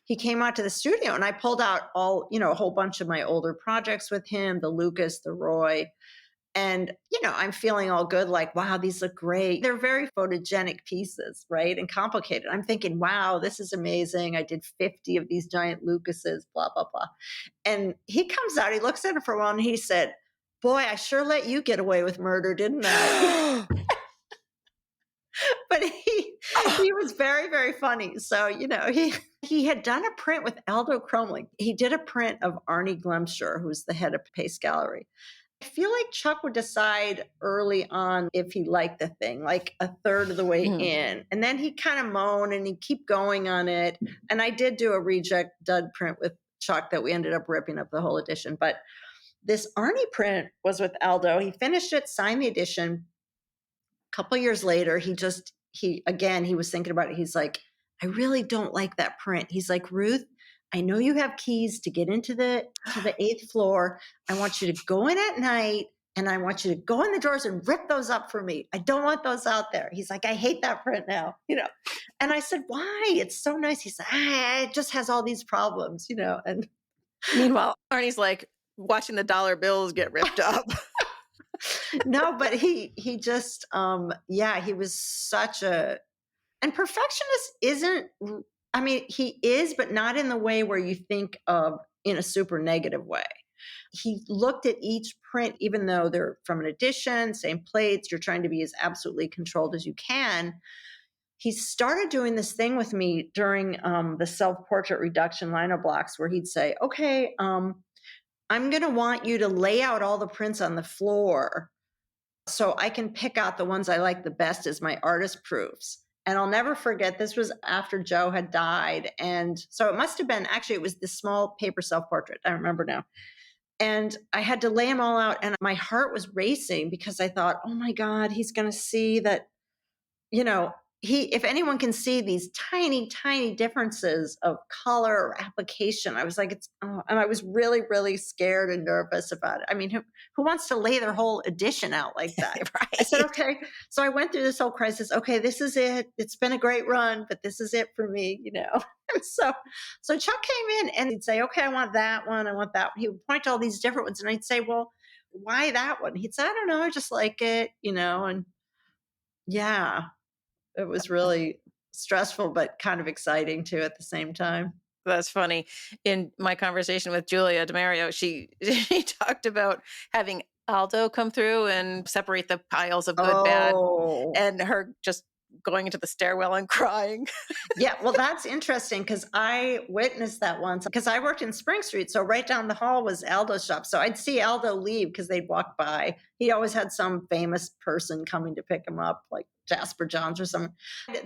S2: He came out to the studio and I pulled out a whole bunch of my older projects with him, the Lucas, the Roy. And, I'm feeling all good, like, wow, these look great. They're very photogenic pieces, right? And complicated. I'm thinking, wow, this is amazing. I did 50 of these giant Lucases, blah, blah, blah. And he comes out, he looks at it for a while and he said, boy, I sure let you get away with murder, didn't I? But he was very, very funny. So, he had done a print with Aldo Cromley. He did a print of Arnie Glemscher, who's the head of Pace Gallery. I feel like Chuck would decide early on if he liked the thing, like a third of the way
S1: Mhm.
S2: in. And then he'd kind of moan and he'd keep going on it. And I did do a reject dud print with Chuck that we ended up ripping up the whole edition. But this Arnie print was with Aldo. He finished it, signed the edition. A couple years later, he was thinking about it. He's like, I really don't like that print. He's like, Ruth, I know you have keys to get into the eighth floor. I want you to go in at night and I want you to go in the drawers and rip those up for me. I don't want those out there. He's like, I hate that print now. And I said, why? It's so nice. He said, it just has all these problems, and
S1: Meanwhile, Arnie's like watching the dollar bills get ripped up.
S2: no, but he just he was such and perfectionist isn't, I mean, he is, but not in the way where you think of in a super negative way. He looked at each print, even though they're from an edition, same plates, you're trying to be as absolutely controlled as you can. He started doing this thing with me during the self-portrait reduction lino blocks where he'd say, okay, I'm going to want you to lay out all the prints on the floor so I can pick out the ones I like the best as my artist proofs. And I'll never forget, this was after Joe had died. And so it must have been, actually, it was this small paper self-portrait. I remember now. And I had to lay them all out. And my heart was racing because I thought, oh my God, he's going to see that, if anyone can see these tiny, tiny differences of color or application, I was like, and I was really, really scared and nervous about it. I mean, who wants to lay their whole edition out like that?
S1: Right.
S2: I said, okay. So I went through this whole crisis. Okay, this is it. It's been a great run, but this is it for me, So Chuck came in and he'd say, okay, I want that one. I want that one. He would point to all these different ones. And I'd say, well, why that one? He'd say, I don't know. I just like it, and yeah. It was really stressful, but kind of exciting too at the same time.
S1: That's funny. In my conversation with Julia DeMario, she talked about having Aldo come through and separate the piles of good, bad,
S2: Oh,
S1: and her just going into the stairwell and crying.
S2: yeah. Well, that's interesting because I witnessed that once because I worked in Spring Street. So right down the hall was Aldo's shop. So I'd see Aldo leave because they'd walk by. He always had some famous person coming to pick him up, like Jasper Johns or something.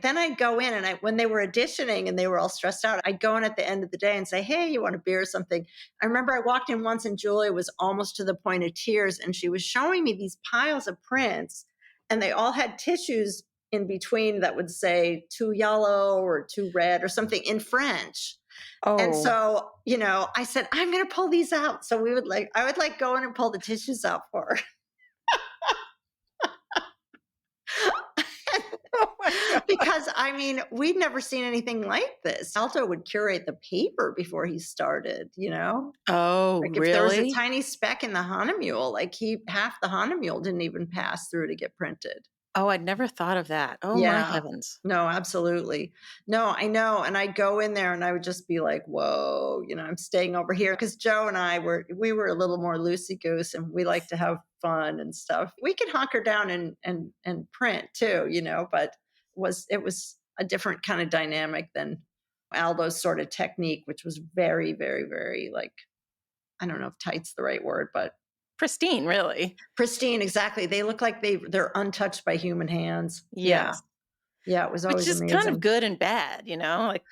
S2: Then I'd go in and when they were auditioning and they were all stressed out, I'd go in at the end of the day and say, hey, you want a beer or something? I remember I walked in once and Julia was almost to the point of tears and she was showing me these piles of prints and they all had tissues in between that would say too yellow or too red or something in French. And so, I said, I'm going to pull these out. So I would go in and pull the tissues out for her.
S1: Oh my God.
S2: Because, I mean, we'd never seen anything like this. Alto would curate the paper before he started, you know?
S1: Oh,
S2: Like, if there was a
S1: really?
S2: tiny speck in the Hahnemule, like, he half the Hahnemule didn't even pass through to get printed.
S1: Oh, I'd never thought of that. Oh, my
S2: Yeah.
S1: heavens.
S2: No, absolutely. No, I know, and I'd go in there and I would just be like, "Whoa," I'm staying over here because Joe and I were a little more loosey goose, and we like to have fun and stuff. We could hunker down and print too, but it was a different kind of dynamic than Aldo's sort of technique, which was very, very, very, like, I don't know if tight's the right word, but
S1: Pristine, really.
S2: pristine, exactly. They look like they're untouched by human hands. Yeah.
S1: Yes.
S2: Yeah, it was
S1: Which
S2: always
S1: is kind of
S2: amazing.
S1: good and bad, like,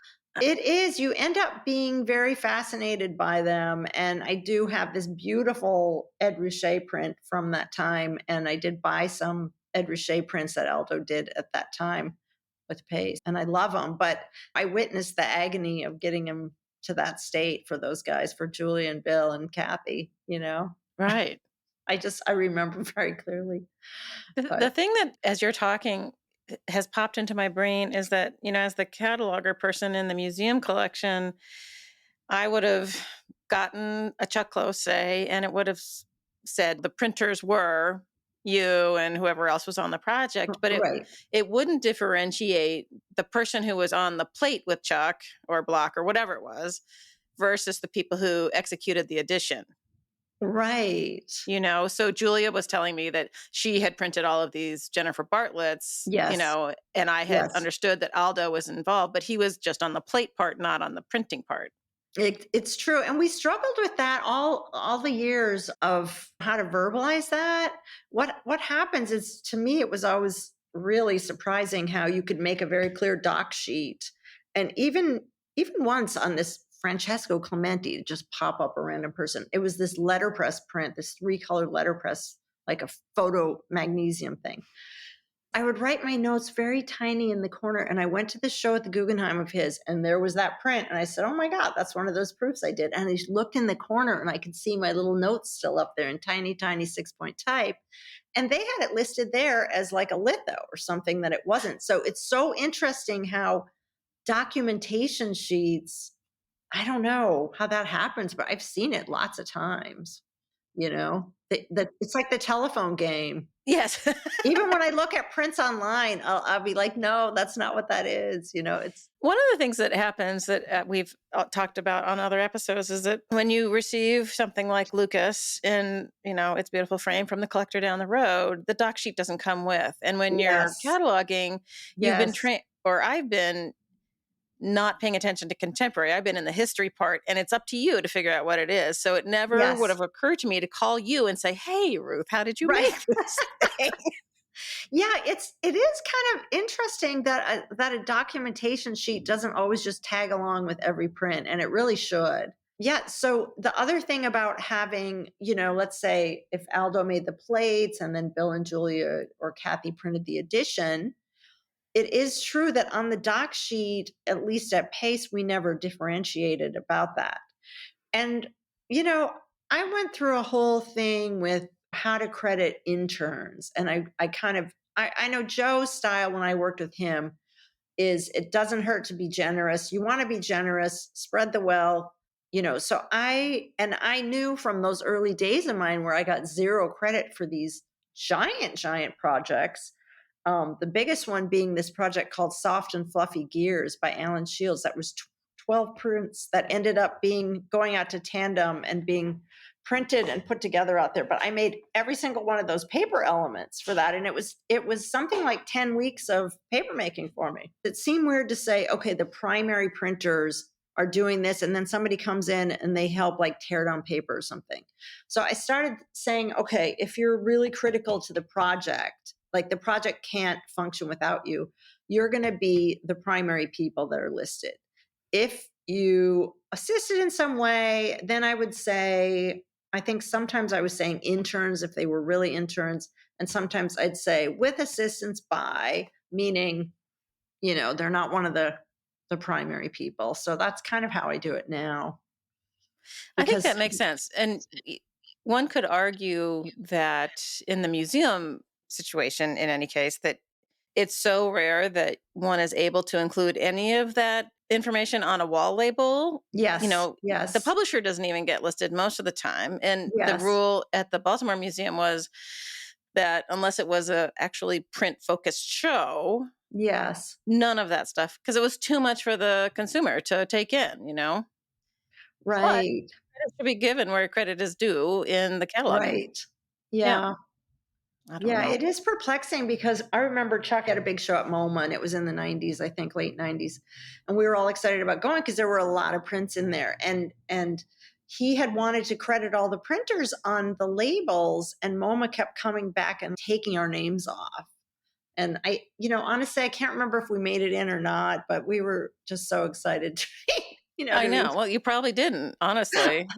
S2: It is, you end up being very fascinated by them, and I do have this beautiful Ed Ruscha print from that time, and I did buy some Ed Ruscha prints that Aldo did at that time with paste, and I love them. But I witnessed the agony of getting them to that state for those guys, for Julie and Bill and Kathy.
S1: right.
S2: I remember very clearly,
S1: The
S2: but
S1: thing that, as you're talking, has popped into my brain is that, as the cataloger person in the museum collection, I would have gotten a Chuck Close, say, and it would have said the printers were you and whoever else was on the project, but
S2: right.
S1: it wouldn't differentiate the person who was on the plate with Chuck or Block or whatever it was versus the people who executed the edition.
S2: Right.
S1: So Julia was telling me that she had printed all of these Jennifer Bartlett's,
S2: Yes.
S1: and I had
S2: Yes.
S1: understood that Aldo was involved, but he was just on the plate part, not on the printing part.
S2: It's true, and we struggled with that all the years of how to verbalize that. What happens is, to me, it was always really surprising how you could make a very clear doc sheet, and even once on this Francesco Clementi just pop up a random person. It was this letterpress print, this 3-color letterpress, like a photo magnesium thing. I would write my notes very tiny in the corner. And I went to the show at the Guggenheim of his, and there was that print. And I said, "Oh my God, that's one of those proofs I did." And I just looked in the corner and I could see my little notes still up there in tiny, tiny 6-point type. And they had it listed there as like a litho or something that it wasn't. So it's so interesting how documentation sheets, I don't know how that happens, but I've seen it lots of times. It's like the telephone game.
S1: Yes.
S2: Even when I look at prints online, I'll be like, "No, that's not what that is." It's
S1: One of the things that happens that we've talked about on other episodes is that when you receive something like Lucas in, its beautiful frame from the collector down the road, the doc sheet doesn't come with. And when you're
S2: yes,
S1: cataloging, you've been
S2: yes,
S1: trained, or I've been not paying attention to contemporary. I've been in the history part, and it's up to you to figure out what it is. So it never would
S2: yes.
S1: have occurred to me to call you and say, "Hey, Ruth, how did you
S2: Right.
S1: make this thing?"
S2: Yeah, it is kind of interesting that a documentation sheet doesn't always just tag along with every print, and it really should. Yeah, so the other thing about having, let's say if Aldo made the plates and then Bill and Julia or Kathy printed the edition, it is true that on the doc sheet, at least at Pace, we never differentiated about that. And, you know, I went through a whole thing with how to credit interns. And I know Joe's style when I worked with him is it doesn't hurt to be generous. You want to be generous, spread the wealth. So I knew from those early days of mine where I got zero credit for these giant, giant projects. The biggest one being this project called Soft and Fluffy Gears by Alan Shields. That was 12 prints that ended up going out to Tandem and being printed and put together out there. But I made every single one of those paper elements for that. And it was something like 10 weeks of paper making for me. It seemed weird to say, okay, the primary printers are doing this, and then somebody comes in and they help like tear down paper or something. So I started saying, okay, if you're really critical to the project, like the project can't function without you, you're going to be the primary people that are listed. If you assisted in some way, then I would say, I think sometimes I was saying interns if they were really interns. And sometimes I'd say with assistance by, meaning, they're not one of the primary people. So that's kind of how I do it now.
S1: I think
S2: Because
S1: that makes sense. And one could argue that in the museum situation, in any case, that it's so rare that one is able to include any of that information on a wall label.
S2: Yes,
S1: The
S2: yes,
S1: publisher doesn't even get listed most of the time. And the
S2: yes,
S1: rule at the Baltimore Museum was that unless it was a actually print focused show,
S2: yes.
S1: none of that stuff, because it was too much for the consumer to take in. But
S2: Right,
S1: credit should be given where credit is due in the cataloging.
S2: right.
S1: Yeah,
S2: Yeah.
S1: I don't
S2: Yeah,
S1: know.
S2: it is perplexing because I remember Chuck had a big show at MoMA and it was in the 90s, I think late 90s. And we were all excited about going because there were a lot of prints in there. And he had wanted to credit all the printers on the labels and MoMA kept coming back and taking our names off. And honestly, I can't remember if we made it in or not, but we were just so excited to
S1: I
S2: to be.
S1: know. Well, you probably didn't, honestly,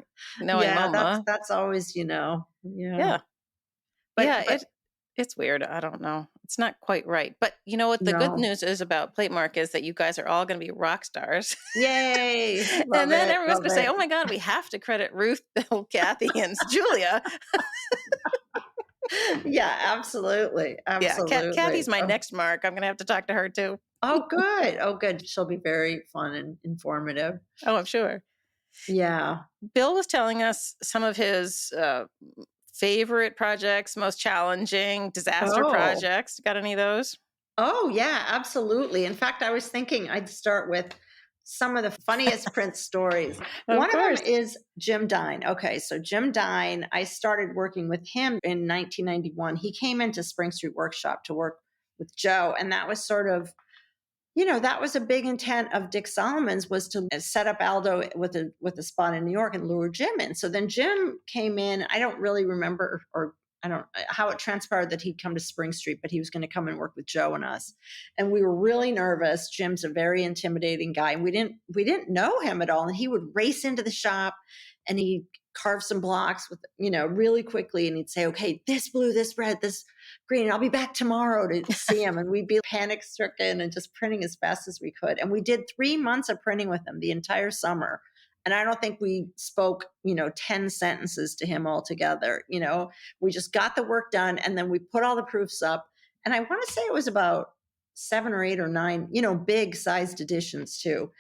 S1: knowing
S2: Yeah, that's
S1: MoMA.
S2: that's always, yeah.
S1: Yeah.
S2: But
S1: Yeah, it's weird. I don't know. It's not quite right. But you know what the good
S2: no.
S1: news is about Platemark is that you guys are all gonna be rock stars.
S2: Yay.
S1: And
S2: Love
S1: then
S2: it.
S1: everyone's
S2: Love
S1: gonna say,
S2: it.
S1: "Oh my god, we have to credit Ruth, Kathy, and Julia."
S2: Yeah, absolutely,
S1: Yeah,
S2: absolutely.
S1: Kathy's my next mark. I'm gonna have to talk to her too.
S2: Oh, good. Oh, good. She'll be very fun and informative.
S1: Oh, I'm sure.
S2: Yeah.
S1: Bill was telling us some of his, favorite projects, most challenging, disaster
S2: Oh.
S1: projects. Got any of those?
S2: Oh, yeah, absolutely. In fact, I was thinking I'd start with some of the funniest Prince stories.
S1: Of
S2: One of them
S1: course.
S2: is Jim Dine. Okay, so Jim Dine, I started working with him in 1991. He came into Spring Street Workshop to work with Joe, and that was sort of that was a big intent of Dick Solomon's was to set up Aldo with a spot in New York and lure Jim in. So then Jim came in. I don't really remember or I don't how it transpired that he'd come to Spring Street, but he was going to come and work with Joe and us. And we were really nervous. Jim's a very intimidating guy. And we didn't know him at all. And he would race into the shop and he'd carve some blocks with, really quickly. And he'd say, okay, this blue, this red, this green. I'll be back tomorrow to see him. And we'd be panic stricken and just printing as fast as we could. And we did 3 months of printing with him the entire summer. And I don't think we spoke, 10 sentences to him altogether. We just got the work done and then we put all the proofs up. And I want to say it was about 7 or 8 or 9, big sized editions too.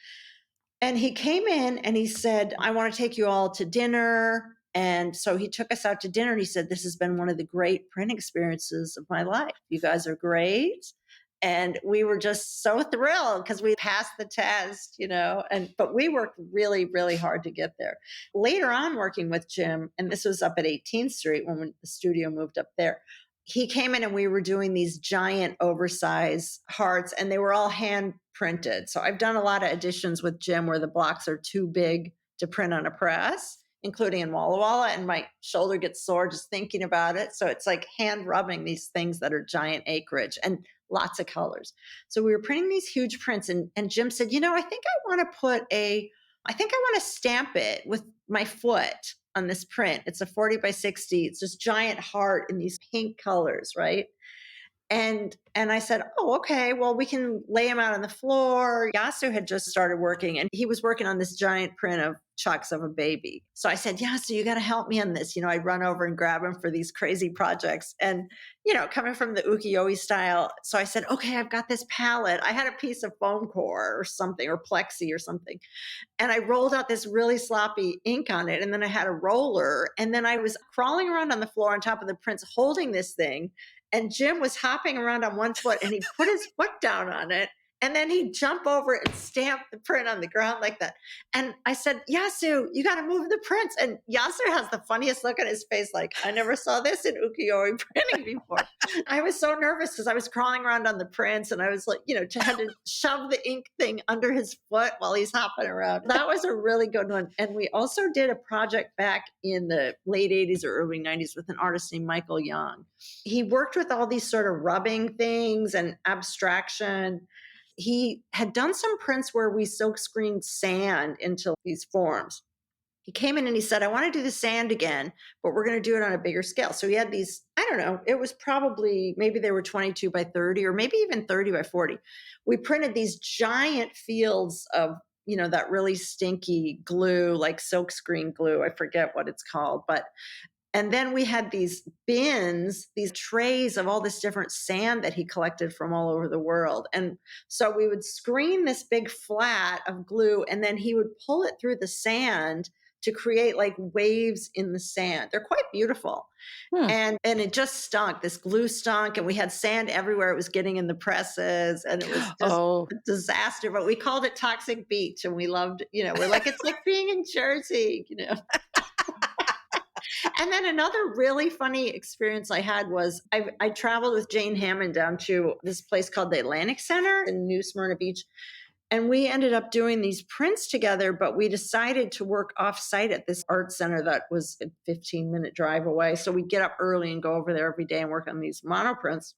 S2: And he came in and he said, I want to take you all to dinner. And so he took us out to dinner and he said, this has been one of the great print experiences of my life. You guys are great. And we were just so thrilled because we passed the test, but we worked really, really hard to get there. Later on, working with Jim, and this was up at 18th Street when the studio moved up there, he came in and we were doing these giant oversized hearts and they were all hand printed. So I've done a lot of editions with Jim where the blocks are too big to print on a press, including in Walla Walla, and my shoulder gets sore just thinking about it. So it's like hand rubbing these things that are giant acreage and lots of colors. So we were printing these huge prints and Jim said, I think I want to stamp it with my foot on this print. It's a 40 by 60. It's this giant heart in these pink colors, right? And I said, oh, okay, well, we can lay him out on the floor. Yasu had just started working and he was working on this giant print of Chuck's of a baby. So I said, Yasu, you got to help me on this. I'd run over and grab him for these crazy projects. And, coming from the ukiyo-e style. So I said, okay, I've got this palette. I had a piece of foam core or something, or plexi or something. And I rolled out this really sloppy ink on it. And then I had a roller. And then I was crawling around on the floor on top of the prints holding this thing. And Jim was hopping around on one foot and he put his foot down on it. And then he'd jump over it and stamp the print on the ground like that. And I said, Yasu, you got to move the prints. And Yasu has the funniest look on his face, like, I never saw this in ukiyo-e printing before. I was so nervous because I was crawling around on the prints and I was like, had to shove the ink thing under his foot while he's hopping around. That was a really good one. And we also did a project back in the late 80s or early 90s with an artist named Michael Young. He worked with all these sort of rubbing things and abstraction. He had done some prints where we silk screened sand into these forms. He came in and he said, I want to do the sand again, but we're going to do it on a bigger scale. So he had these, I don't know, it was probably, maybe they were 22 by 30 or maybe even 30 by 40. We printed these giant fields of, that really stinky glue, like silk screen glue. I forget what it's called, but And then we had these bins, these trays of all this different sand that he collected from all over the world. And so we would screen this big flat of glue, and then he would pull it through the sand to create like waves in the sand. They're quite beautiful.
S1: Hmm.
S2: And it just stunk. This glue stunk, and we had sand everywhere. It was getting in the presses, and it was just
S1: Oh,
S2: a disaster. But we called it Toxic Beach, and we loved, we're like, it's like being in Jersey. And then another really funny experience I had was I traveled with Jane Hammond down to this place called the Atlantic Center in New Smyrna Beach. And we ended up doing these prints together, but we decided to work off site at this art center that was a 15-minute drive away. So we get up early and go over there every day and work on these monoprints.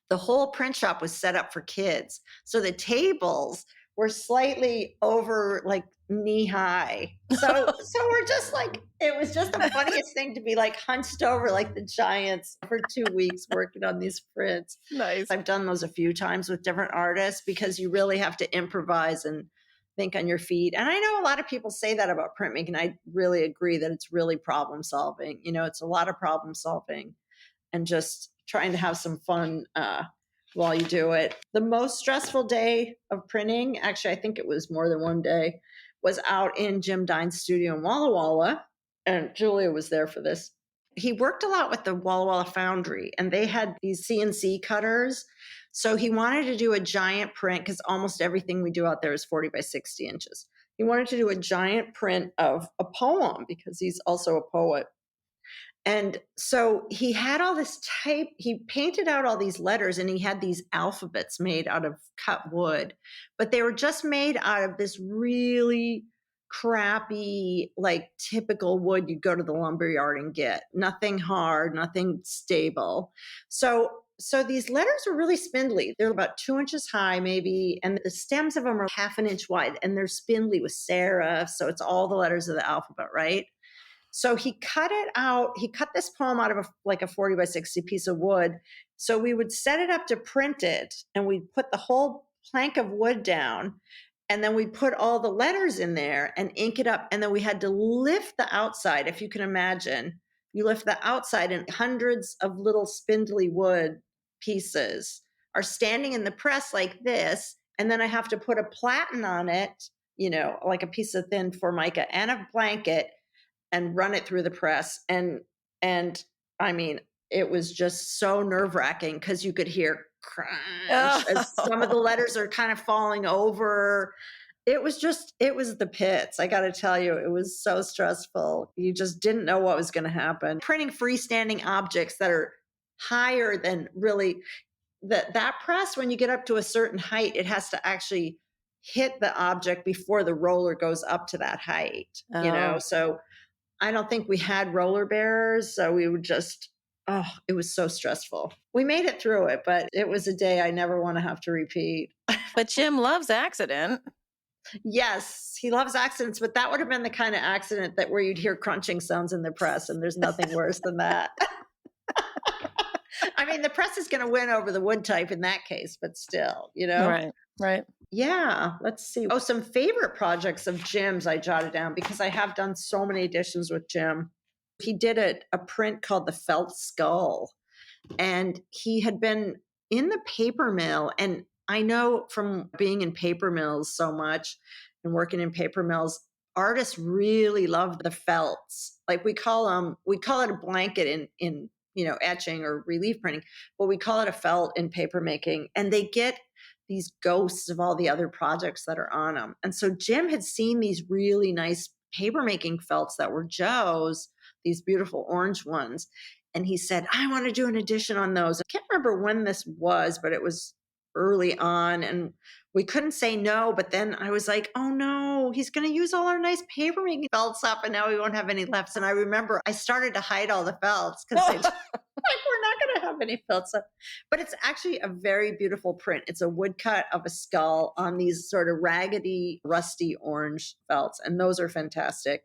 S2: The whole print shop was set up for kids. So the tables were slightly over like knee high. So we're just like, it was just the funniest thing to be like hunched over like the giants for 2 weeks working on these prints.
S1: nice.
S2: I've done those a few times with different artists because you really have to improvise and think on your feet. And I know a lot of people say that about printmaking. I really agree that it's really problem solving. It's a lot of problem solving and just trying to have some fun while you do it. The most stressful day of printing, actually, I think it was more than one day, was out in Jim Dine's studio in Walla Walla. And Julia was there for this. He worked a lot with the Walla Walla Foundry, and they had these CNC cutters. So he wanted to do a giant print because almost everything we do out there is 40 by 60 inches. He wanted to do a giant print of a poem because he's also a poet. And so he had all this type, he painted out all these letters, and he had these alphabets made out of cut wood, but they were just made out of this really crappy, like typical wood you'd go to the lumber yard and get. Nothing hard, nothing stable. So these letters were really spindly. They're about 2 inches high, maybe, and the stems of them are half an inch wide, and they're spindly with serifs. So it's all the letters of the alphabet, right? So he cut it out. He cut this poem out of like a 40 by 60 piece of wood. So we would set it up to print it, and we'd put the whole plank of wood down, and then we put all the letters in there and ink it up. And then we had to lift the outside. If you can imagine, you lift the outside, and hundreds of little spindly wood pieces are standing in the press like this. And then I have to put a platen on it, like a piece of thin formica and a blanket, and run it through the press. And I mean, it was just so nerve-wracking because you could hear crunch as some of the letters are kind of falling over. It was the pits. I got to tell you, it was so stressful. You just didn't know what was going to happen. Printing freestanding objects that are higher than really that press, when you get up to a certain height, it has to actually hit the object before the roller goes up to that height,
S1: Oh.
S2: So I don't think we had roller bearers. So we would just, it was so stressful. We made it through it, but it was a day I never want to have to repeat.
S1: But Jim loves accident.
S2: Yes, he loves accidents, but that would have been the kind of accident that where you'd hear crunching sounds in the press, and there's nothing worse than that. I mean, the press is going to win over the wood type in that case, but still,
S1: Right.
S2: Yeah, let's see. Oh, some favorite projects of Jim's I jotted down because I have done so many editions with Jim. He did a print called The Felt Skull, and he had been in the paper mill. And I know from being in paper mills so much and working in paper mills, artists really love the felts. Like we call it a blanket in etching or relief printing, but we call it a felt in paper making. And they get these ghosts of all the other projects that are on them. And so Jim had seen these really nice paper making felts that were Joe's, these beautiful orange ones. And he said, I want to do an edition on those. I can't remember when this was, but it was early on. And we couldn't say no. But then I was like, oh no, he's going to use all our nice paper making felts up, and now we won't have any left. And I remember I started to hide all the felts because like, we're not going to have any felts up. But it's actually a very beautiful print. It's a woodcut of a skull on these sort of raggedy, rusty orange felts. And those are fantastic.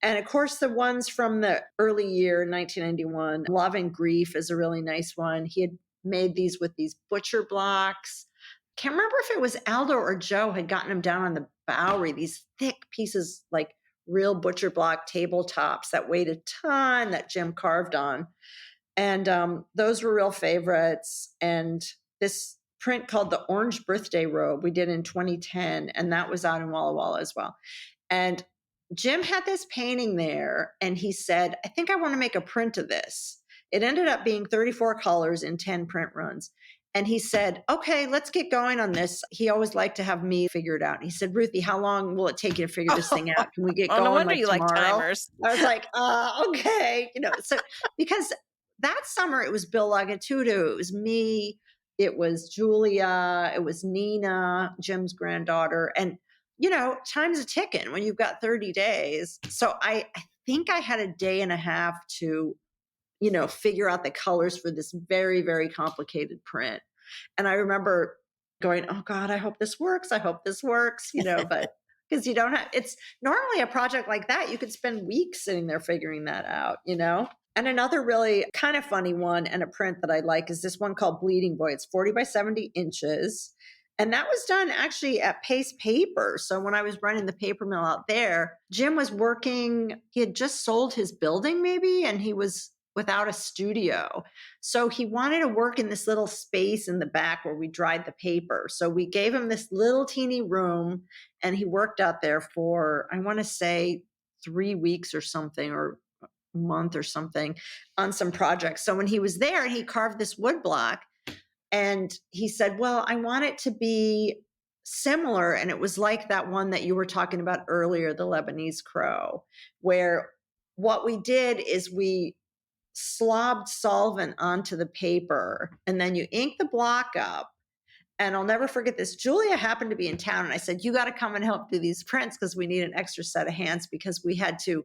S2: And of course, the ones from the early year, 1991, Love and Grief is a really nice one. He had made these with these butcher blocks. Can't remember if it was Aldo or Joe had gotten them down on the Bowery, these thick pieces, like real butcher block tabletops that weighed a ton that Jim carved on. And those were real favorites. And this print called the Orange Birthday Robe we did in 2010, and that was out in Walla Walla as well. And Jim had this painting there, and he said, I think I want to make a print of this. It ended up being 34 colors in 10 print runs. And he said, okay, let's get going on this. He always liked to have me figure it out. And he said, Ruthie, how long will it take you to figure this thing out? Can we get
S1: Oh, no
S2: going
S1: wonder
S2: like
S1: you like
S2: tomorrow?
S1: timers.
S2: I was like, okay. So because that summer it was Bill Lagatudo, it was me, it was Julia, it was Nina, Jim's granddaughter. And, time's a ticking when you've got 30 days. So I think I had a day and a half to figure out the colors for this very, very complicated print. And I remember going, oh God, I hope this works. I hope this works, but because you don't have, it's normally a project like that, you could spend weeks sitting there figuring that out, And another really kind of funny one and a print that I like is this one called Bleeding Boy. It's 40 by 70 inches. And that was done actually at Pace Paper. So when I was running the paper mill out there, Jim was working, he had just sold his building maybe, and he was without a studio. So he wanted to work in this little space in the back where we dried the paper. So we gave him this little teeny room, and he worked out there for, I want to say 3 weeks or something, or a month or something on some projects. So when he was there, he carved this wood block, and he said, well, I want it to be similar. And it was like that one that you were talking about earlier, the Lebanese crow, where what we did is we slobbed solvent onto the paper, and then you ink the block up. And I'll never forget this. Julia happened to be in town, and I said, you got to come and help do these prints because we need an extra set of hands, because we had to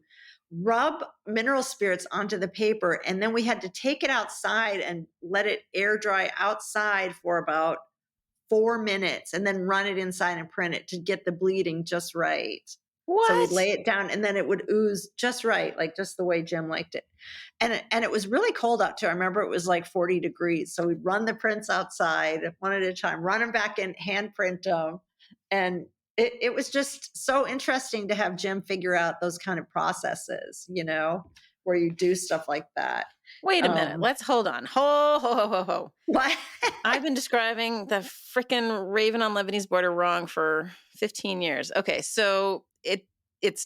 S2: rub mineral spirits onto the paper, and then we had to take it outside and let it air dry outside for about 4 minutes, and then run it inside and print it to get the bleeding just right. So we'd
S1: What?
S2: lay it down, and then it would ooze just right, like just the way Jim liked it. And it was really cold out too. I remember it was like 40 degrees. So we'd run the prints outside one at a time, run them back in, hand print them. And it was just so interesting to have Jim figure out those kind of processes, where you do stuff like that.
S1: Wait a minute. Let's hold on. Ho, ho, ho, ho, ho.
S2: What?
S1: I've been describing the frickin' Raven on Lebanese border wrong for 15 years. Okay, so it's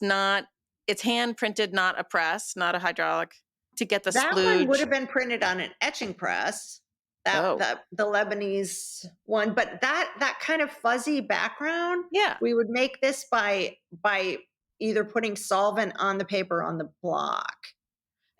S1: hand printed, not a press, not a hydraulic, to get the
S2: That one would
S1: splooge.
S2: have been printed on an etching press. The Lebanese one, but that kind of fuzzy background,
S1: Yeah.
S2: we would make this by either putting solvent on the paper on the block,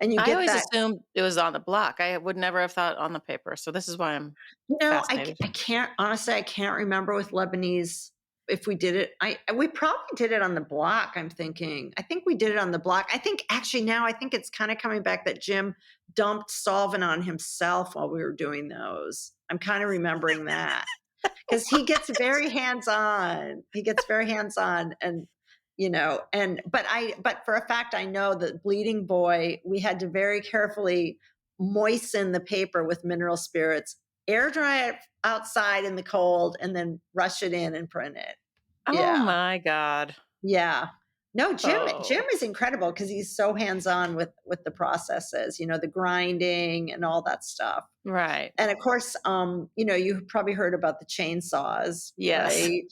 S2: and you
S1: I
S2: get
S1: always
S2: that.
S1: assumed it was on the block. I would never have thought on the paper. So this is why I'm
S2: I
S1: fascinated.
S2: can't honestly. I can't remember with Lebanese if we did it. We probably did it on the block. I'm thinking. I think we did it on the block. I think actually now I think it's kind of coming back that Jim dumped solvent on himself while we were doing those. I'm kind of remembering that because he gets very hands on. And but for a fact I know that Bleeding Boy, we had to very carefully moisten the paper with mineral spirits, air dry it outside in the cold, and then rush it in and print it.
S1: Oh
S2: Yeah.
S1: my God.
S2: Yeah. No, Jim
S1: Oh.
S2: is incredible because he's so hands-on with the processes, the grinding and all that stuff.
S1: Right.
S2: And of course, you've probably heard about the chainsaws,
S1: Yes.
S2: right?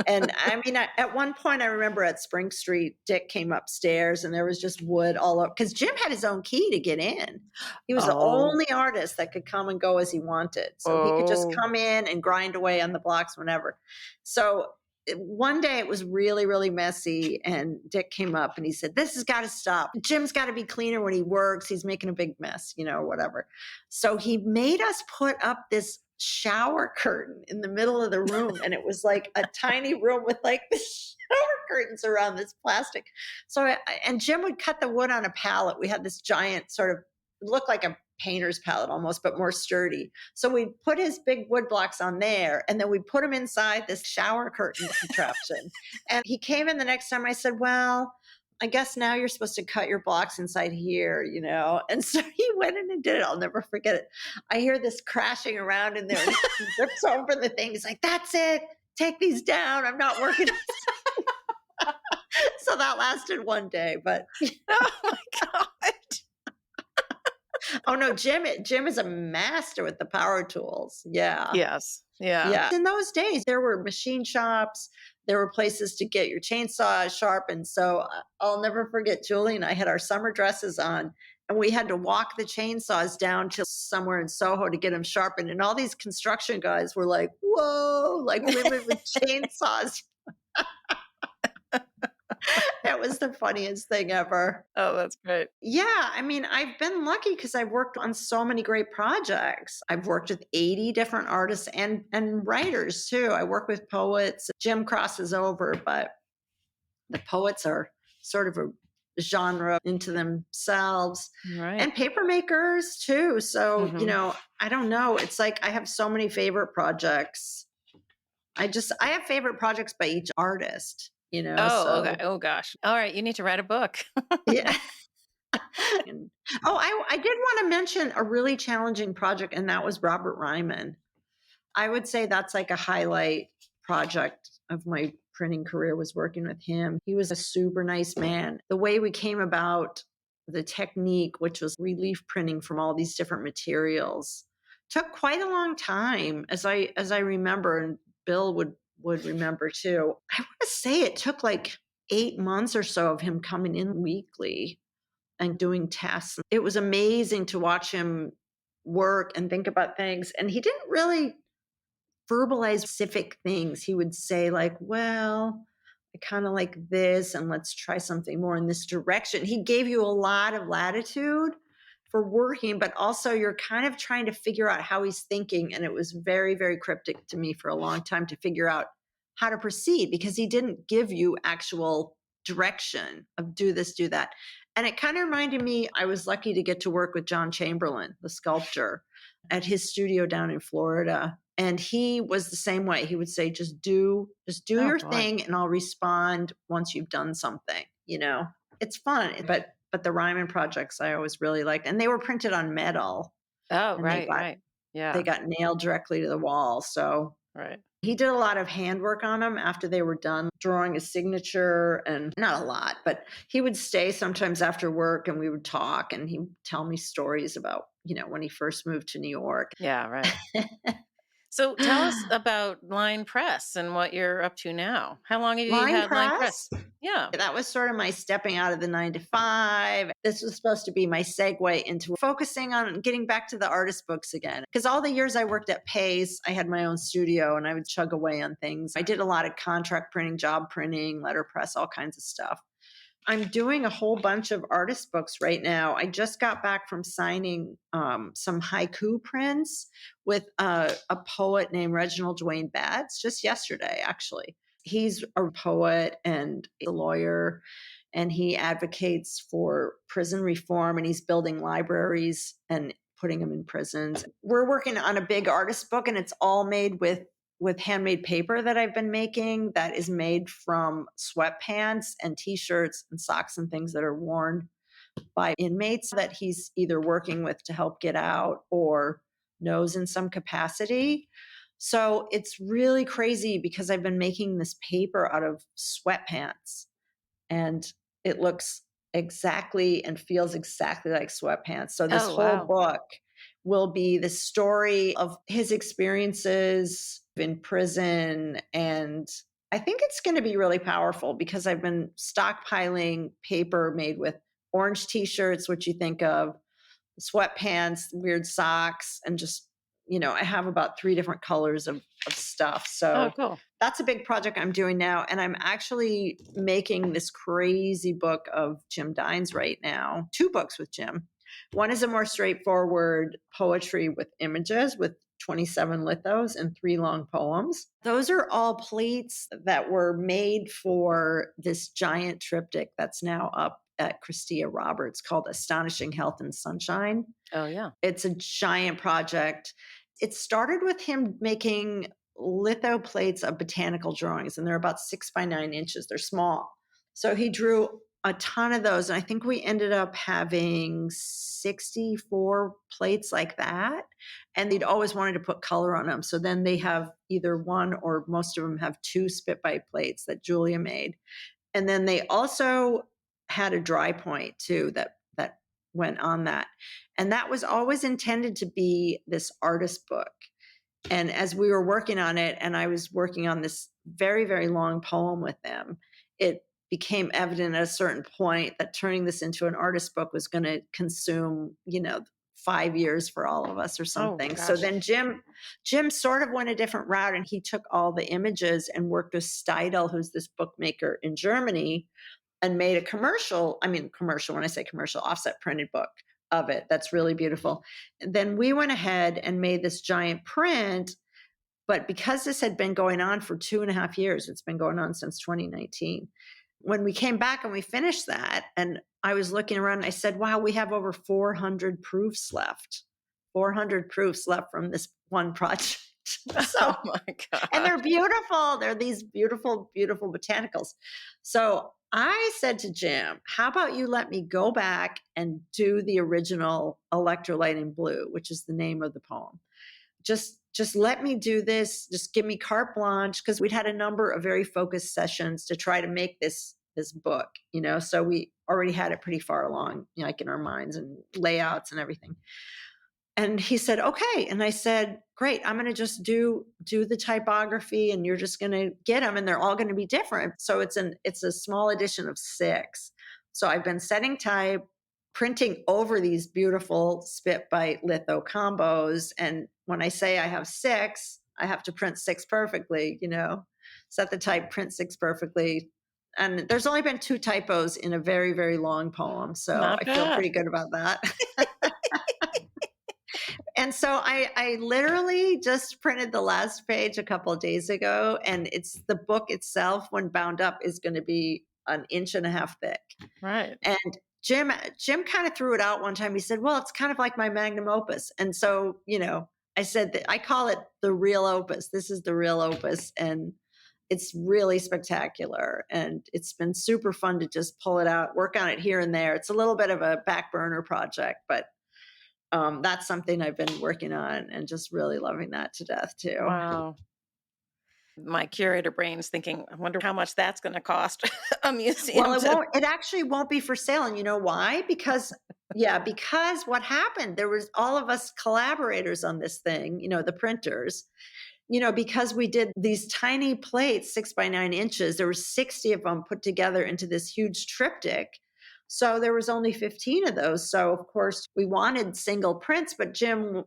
S2: And I mean, at one point, I remember at Spring Street, Dick came upstairs and there was just wood all over because Jim had his own key to get in. He was the
S1: Oh.
S2: only artist that could come and go as he wanted. So he could just come in and grind away on the blocks whenever. So one day it was really, really messy. And Dick came up and he said, this has got to stop. Jim's got to be cleaner when he works. He's making a big mess, whatever. So he made us put up this shower curtain in the middle of the room, and it was like a tiny room with like the shower curtains around this plastic. So and Jim would cut the wood on a pallet. We had this giant sort of, it looked like a painter's pallet almost, but more sturdy. So we put his big wood blocks on there, and then we put them inside this shower curtain contraption. And he came in the next time. I said, well, I guess now you're supposed to cut your blocks inside here, And so he went in and did it. I'll never forget it. I hear this crashing around in there. And he rips open the thing. He's like, that's it. Take these down. I'm not working. So that lasted one day, but
S1: Oh my god.
S2: oh no, Jim is a master with the power tools. Yeah.
S1: Yes. Yeah.
S2: Yeah. In those days, there were machine shops, there were places to get your chainsaw sharpened. So I'll never forget Julie and I had our summer dresses on, and we had to walk the chainsaws down to somewhere in Soho to get them sharpened. And all these construction guys were like, whoa, like women with chainsaws. That was the funniest thing ever.
S1: Oh, that's great.
S2: Yeah, I mean, I've been lucky because I've worked on so many great projects. I've worked with 80 different artists and writers too. I work with poets. Jim crosses over, but the poets are sort of a genre into themselves.
S1: Right.
S2: And paper makers too. So,
S1: Mhm.
S2: I don't know. It's like I have so many favorite projects. I have favorite projects by each artist,
S1: Oh, okay.
S2: so
S1: Oh gosh. All right, you need to write a book.
S2: yeah. And I did want to mention a really challenging project, and that was Robert Ryman. I would say that's like a highlight project of my printing career was working with him. He was a super nice man. The way we came about the technique, which was relief printing from all these different materials, took quite a long time, as I remember, and Bill would remember too. I want to say it took like 8 months or so of him coming in weekly and doing tests. It was amazing to watch him work and think about things. And he didn't really verbalize specific things. He would say, like, well, I kind of like this, and let's try something more in this direction. He gave you a lot of latitude for working, but also you're kind of trying to figure out how he's thinking. And it was very, very cryptic to me for a long time to figure out how to proceed because he didn't give you actual direction of do this, do that. And it kind of reminded me, I was lucky to get to work with John Chamberlain, the sculptor, at his studio down in Florida. And he was the same way. He would say, just do
S1: Oh
S2: your
S1: boy.
S2: thing and I'll respond once you've done something. It's fun. But the Ryman projects I always really liked. And they were printed on metal
S1: Oh,
S2: and they
S1: right,
S2: got
S1: right.
S2: they
S1: Yeah,
S2: got nailed directly to the wall. So
S1: right.
S2: he did a lot of handwork on them after they were done, drawing a signature, and not a lot, but he would stay sometimes after work and we would talk and he would tell me stories about, when he first moved to New York.
S1: Yeah, right. So tell us about Line Press and what you're up to now. How long have you
S2: Line
S1: had Line
S2: press?
S1: Press? Yeah.
S2: That was sort of my stepping out of the 9 to 5. This was supposed to be my segue into focusing on getting back to the artist books again. Because all the years I worked at Pace, I had my own studio and I would chug away on things. I did a lot of contract printing, job printing, letterpress, all kinds of stuff. I'm doing a whole bunch of artist books right now. I just got back from signing some haiku prints with a poet named Reginald Dwayne Batts just yesterday, actually. He's a poet and a lawyer, and he advocates for prison reform, and he's building libraries and putting them in prisons. We're working on a big artist book, and it's all made with handmade paper that I've been making that is made from sweatpants and t-shirts and socks and things that are worn by inmates that he's either working with to help get out or knows in some capacity. So it's really crazy because I've been making this paper out of sweatpants and it looks exactly and feels exactly like sweatpants. So this
S1: Oh,
S2: whole
S1: wow.
S2: book will be the story of his experiences in prison. And I think it's going to be really powerful because I've been stockpiling paper made with orange t-shirts, which you think of, sweatpants, weird socks, and just, I have about 3 different colors of stuff.
S1: Oh,
S2: So
S1: cool.
S2: that's a big project I'm doing now. And I'm actually making this crazy book of Jim Dine's right now, 2 books with Jim. One is a more straightforward poetry with images with 27 lithos and 3 long poems. Those are all plates that were made for this giant triptych that's now up at Christia Roberts called Astonishing Health and Sunshine.
S1: Oh, yeah.
S2: It's a giant project. It started with him making litho plates of botanical drawings, and they're about 6 by 9 inches. They're small. So he drew a ton of those. And I think we ended up having 64 plates like that. And they'd always wanted to put color on them. So then they have either one or most of them have 2 spit by plates that Julia made. And then they also had a dry point too that went on that. And that was always intended to be this artist book. And as we were working on it, and I was working on this very, very long poem with them, it became evident at a certain point that turning this into an artist book was going to consume, 5 years for all of us or
S1: Oh
S2: something. So
S1: gosh.
S2: then Jim sort of went a different route, and he took all the images and worked with Steidel, who's this bookmaker in Germany, and made a commercial. I mean, commercial, when I say commercial, offset printed book of it. That's really beautiful. And then we went ahead and made this giant print. But because this had been going on for 2.5 years, it's been going on since 2019. When we came back and we finished that, and I was looking around and I said, wow, we have over 400 proofs left. 400 proofs left from this one project. So,
S1: Oh my
S2: and
S1: gosh.
S2: they're beautiful. They're these beautiful, beautiful botanicals. So I said to Jim, how about you let me go back and do the original Electrolyte in Blue, which is the name of the poem. Just let me do this. Just give me carte blanche, because we'd had a number of very focused sessions to try to make this book, so we already had it pretty far along, like in our minds and layouts and everything. And he said, okay. And I said, great, I'm going to just do the typography, and you're just going to get them, and they're all going to be different. So it's a small edition of 6. So I've been setting type, printing over these beautiful spit bite litho combos. And when I say I have 6, I have to print 6 perfectly, set the type, print 6 perfectly. And there's only been 2 typos in a very, very long poem. So
S1: Not
S2: I feel
S1: bad.
S2: pretty good about that. And so I literally just printed the last page a couple of days ago, and it's the book itself, when bound up, is going to be an inch and a half thick.
S1: Right.
S2: And Jim kind of threw it out one time. He said, well, it's kind of like my magnum opus. And so, I said that I call it the real opus. This is the real opus. And it's really spectacular. And it's been super fun to just pull it out, work on it here and there. It's a little bit of a back burner project, but that's something I've been working on and just really loving that to death too.
S1: Wow. My curator brain's thinking, I wonder how much that's going to cost a
S2: Well,
S1: museum to.
S2: it actually won't be for sale. And you know why? Because what happened, there was all of us collaborators on this thing, the printers, because we did these tiny plates, 6 by 9 inches, there were 60 of them put together into this huge triptych. So there was only 15 of those. So of course we wanted single prints, but Jim,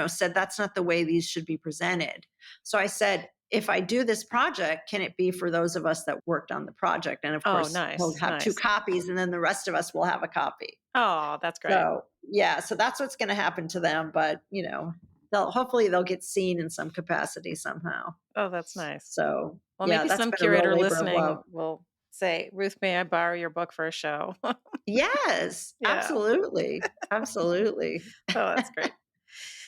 S2: said that's not the way these should be presented. So I said, if I do this project, can it be for those of us that worked on the project? And of
S1: Oh,
S2: course, he'll
S1: nice.
S2: have 2
S1: Nice.
S2: copies, and then the rest of us will have a copy.
S1: Oh, that's great.
S2: So yeah, so that's what's going to happen to them. But they'll get seen in some capacity somehow.
S1: Oh, that's nice.
S2: So
S1: Well,
S2: yeah,
S1: maybe
S2: that's
S1: some
S2: been a real
S1: curator
S2: labor of love.
S1: listening will say, Ruth, may I borrow your book for a show?
S2: Yes,
S1: Yeah.
S2: absolutely, absolutely.
S1: Oh, that's great.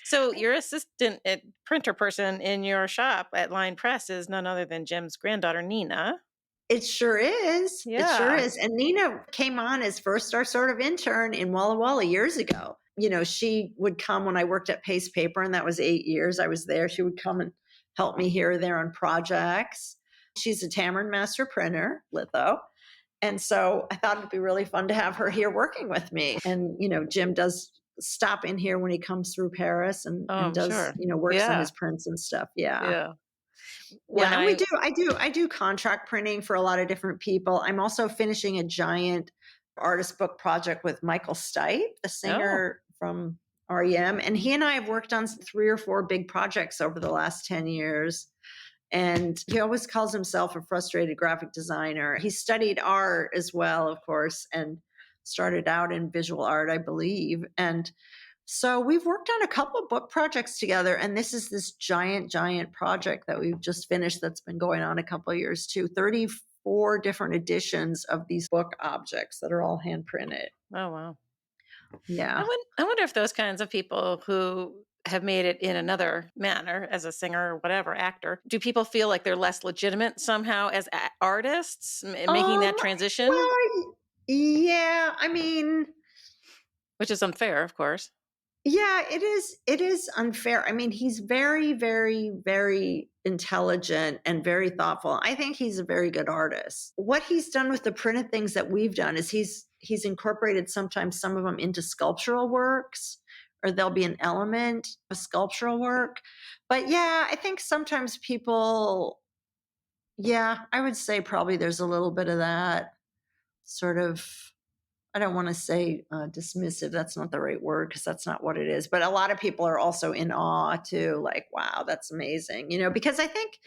S1: So your assistant printer person in your shop at Line Press is none other than Jim's granddaughter, Nina.
S2: It sure is. It sure
S1: Yeah.
S2: is. And Nina came on as first our sort of intern in Walla Walla years ago. She would come when I worked at Paste Paper, and that was 8 years I was there. She would come and help me here or there on projects. She's a Tamron master printer, litho. And so I thought it'd be really fun to have her here working with me. And, Jim does stop in here when he comes through Paris and,
S1: Oh,
S2: and
S1: I'm
S2: does,
S1: sure.
S2: works on
S1: Yeah.
S2: his prints and stuff. Yeah.
S1: Yeah.
S2: Yeah,
S1: When
S2: and
S1: I,
S2: I do contract printing for a lot of different people. I'm also finishing a giant artist book project with Michael Stipe, the
S1: oh,
S2: singer from REM, and he and I have worked on 3 or 4 big projects over the last 10 years. And he always calls himself a frustrated graphic designer. He studied art as well, of course, and started out in visual art, I believe. And so we've worked on a couple of book projects together, and this giant, giant project that we've just finished that's been going on a couple of years too. 34 different editions of these book objects that are all hand printed.
S1: oh, wow.
S2: Yeah.
S1: I wonder if those kinds of people who have made it in another manner as a singer or whatever, actor, do people feel like they're less legitimate somehow as artists making that transition?
S2: Well, yeah, I mean,
S1: Which is unfair, of course.
S2: Yeah, it is unfair. I mean, he's very, very, very intelligent and very thoughtful. I think he's a very good artist. What he's done with the printed things that we've done is he's incorporated sometimes some of them into sculptural works, or there'll be an element of sculptural work. But yeah, I think sometimes people, yeah, I would say probably there's a little bit of that sort of, I don't want to say dismissive. That's not the right word, because that's not what it is. But a lot of people are also in awe too, like, wow, that's amazing. Because I think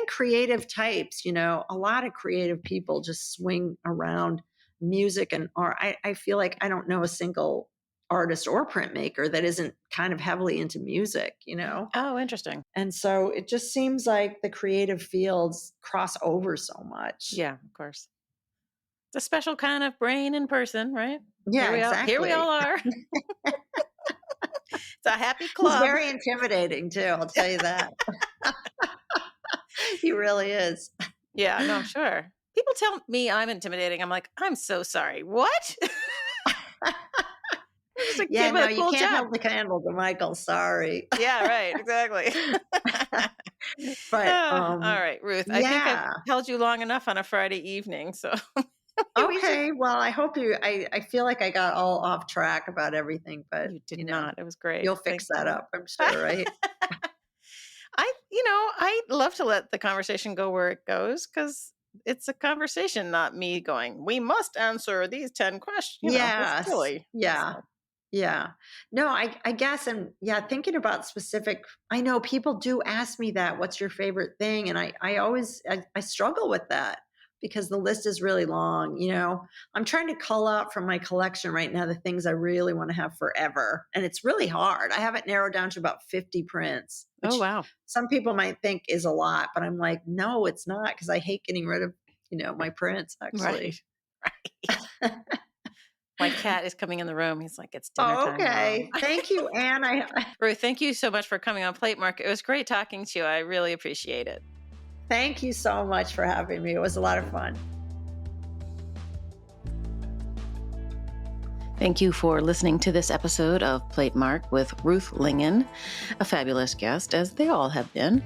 S2: creative types, a lot of creative people just swing around music and art. I feel like I don't know a single artist or printmaker that isn't kind of heavily into music.
S1: Oh, interesting.
S2: And so it just seems like the creative fields cross over so much.
S1: Yeah, of course. It's a special kind of brain in person, right?
S2: Yeah,
S1: Here we
S2: exactly.
S1: all are. It's a happy
S2: He's
S1: club.
S2: very intimidating too, I'll tell you that. He really is.
S1: Yeah, no, sure. People tell me I'm intimidating. I'm like, I'm so sorry. What? I'm just a
S2: Yeah,
S1: kid with
S2: no,
S1: a
S2: you
S1: cool
S2: can't
S1: job.
S2: hold the candle to Michael, sorry.
S1: Yeah, right. Exactly.
S2: But,
S1: All right, Ruth. I think I've
S2: yeah.
S1: held you long enough on a Friday evening, so we should.
S2: Okay, well, I hope I feel like I got all off track about everything, but,
S1: You did not. It was great.
S2: you'll fix
S1: Thank
S2: that
S1: you.
S2: up, I'm sure, right?
S1: I love to let the conversation go where it goes because it's a conversation, not me going, we must answer these 10 questions. It's
S2: Yes.
S1: silly.
S2: Yeah.
S1: So,
S2: Yeah. No, I guess, and yeah, thinking about specific, I know people do ask me that, what's your favorite thing? And I always, I struggle with that because the list is really long. I'm trying to cull out from my collection right now the things I really want to have forever. And it's really hard. I have it narrowed down to about 50 prints,
S1: oh,
S2: which
S1: wow.
S2: some people might think is a lot, but I'm like, no, it's not, because I hate getting rid of, my prints actually.
S1: Right. Right. My cat is coming in the room. He's like, it's dinner
S2: Oh,
S1: time, Mom.
S2: okay. Thank you, Anne.
S1: Ruth, thank you so much for coming on Platemark. It was great talking to you. I really appreciate it.
S2: Thank you so much for having me. It was a lot of fun.
S1: Thank you for listening to this episode of Platemark with Ruth Lingen, a fabulous guest, as they all have been.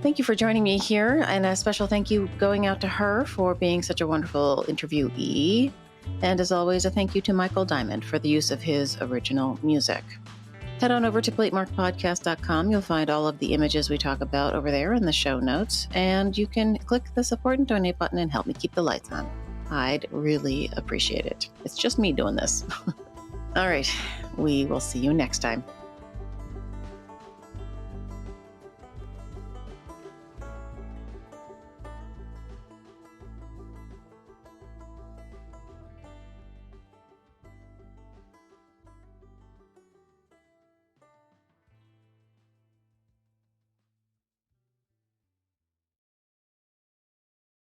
S1: Thank you for joining me here, and a special thank you going out to her for being such a wonderful interviewee. And as always, a thank you to Michael Diamond for the use of his original music. Head on over to platemarkpodcast.com. You'll find all of the images we talk about over there in the show notes, and you can click the support and donate button and help me keep the lights on. I'd really appreciate it. It's just me doing this. All right, we will see you next time.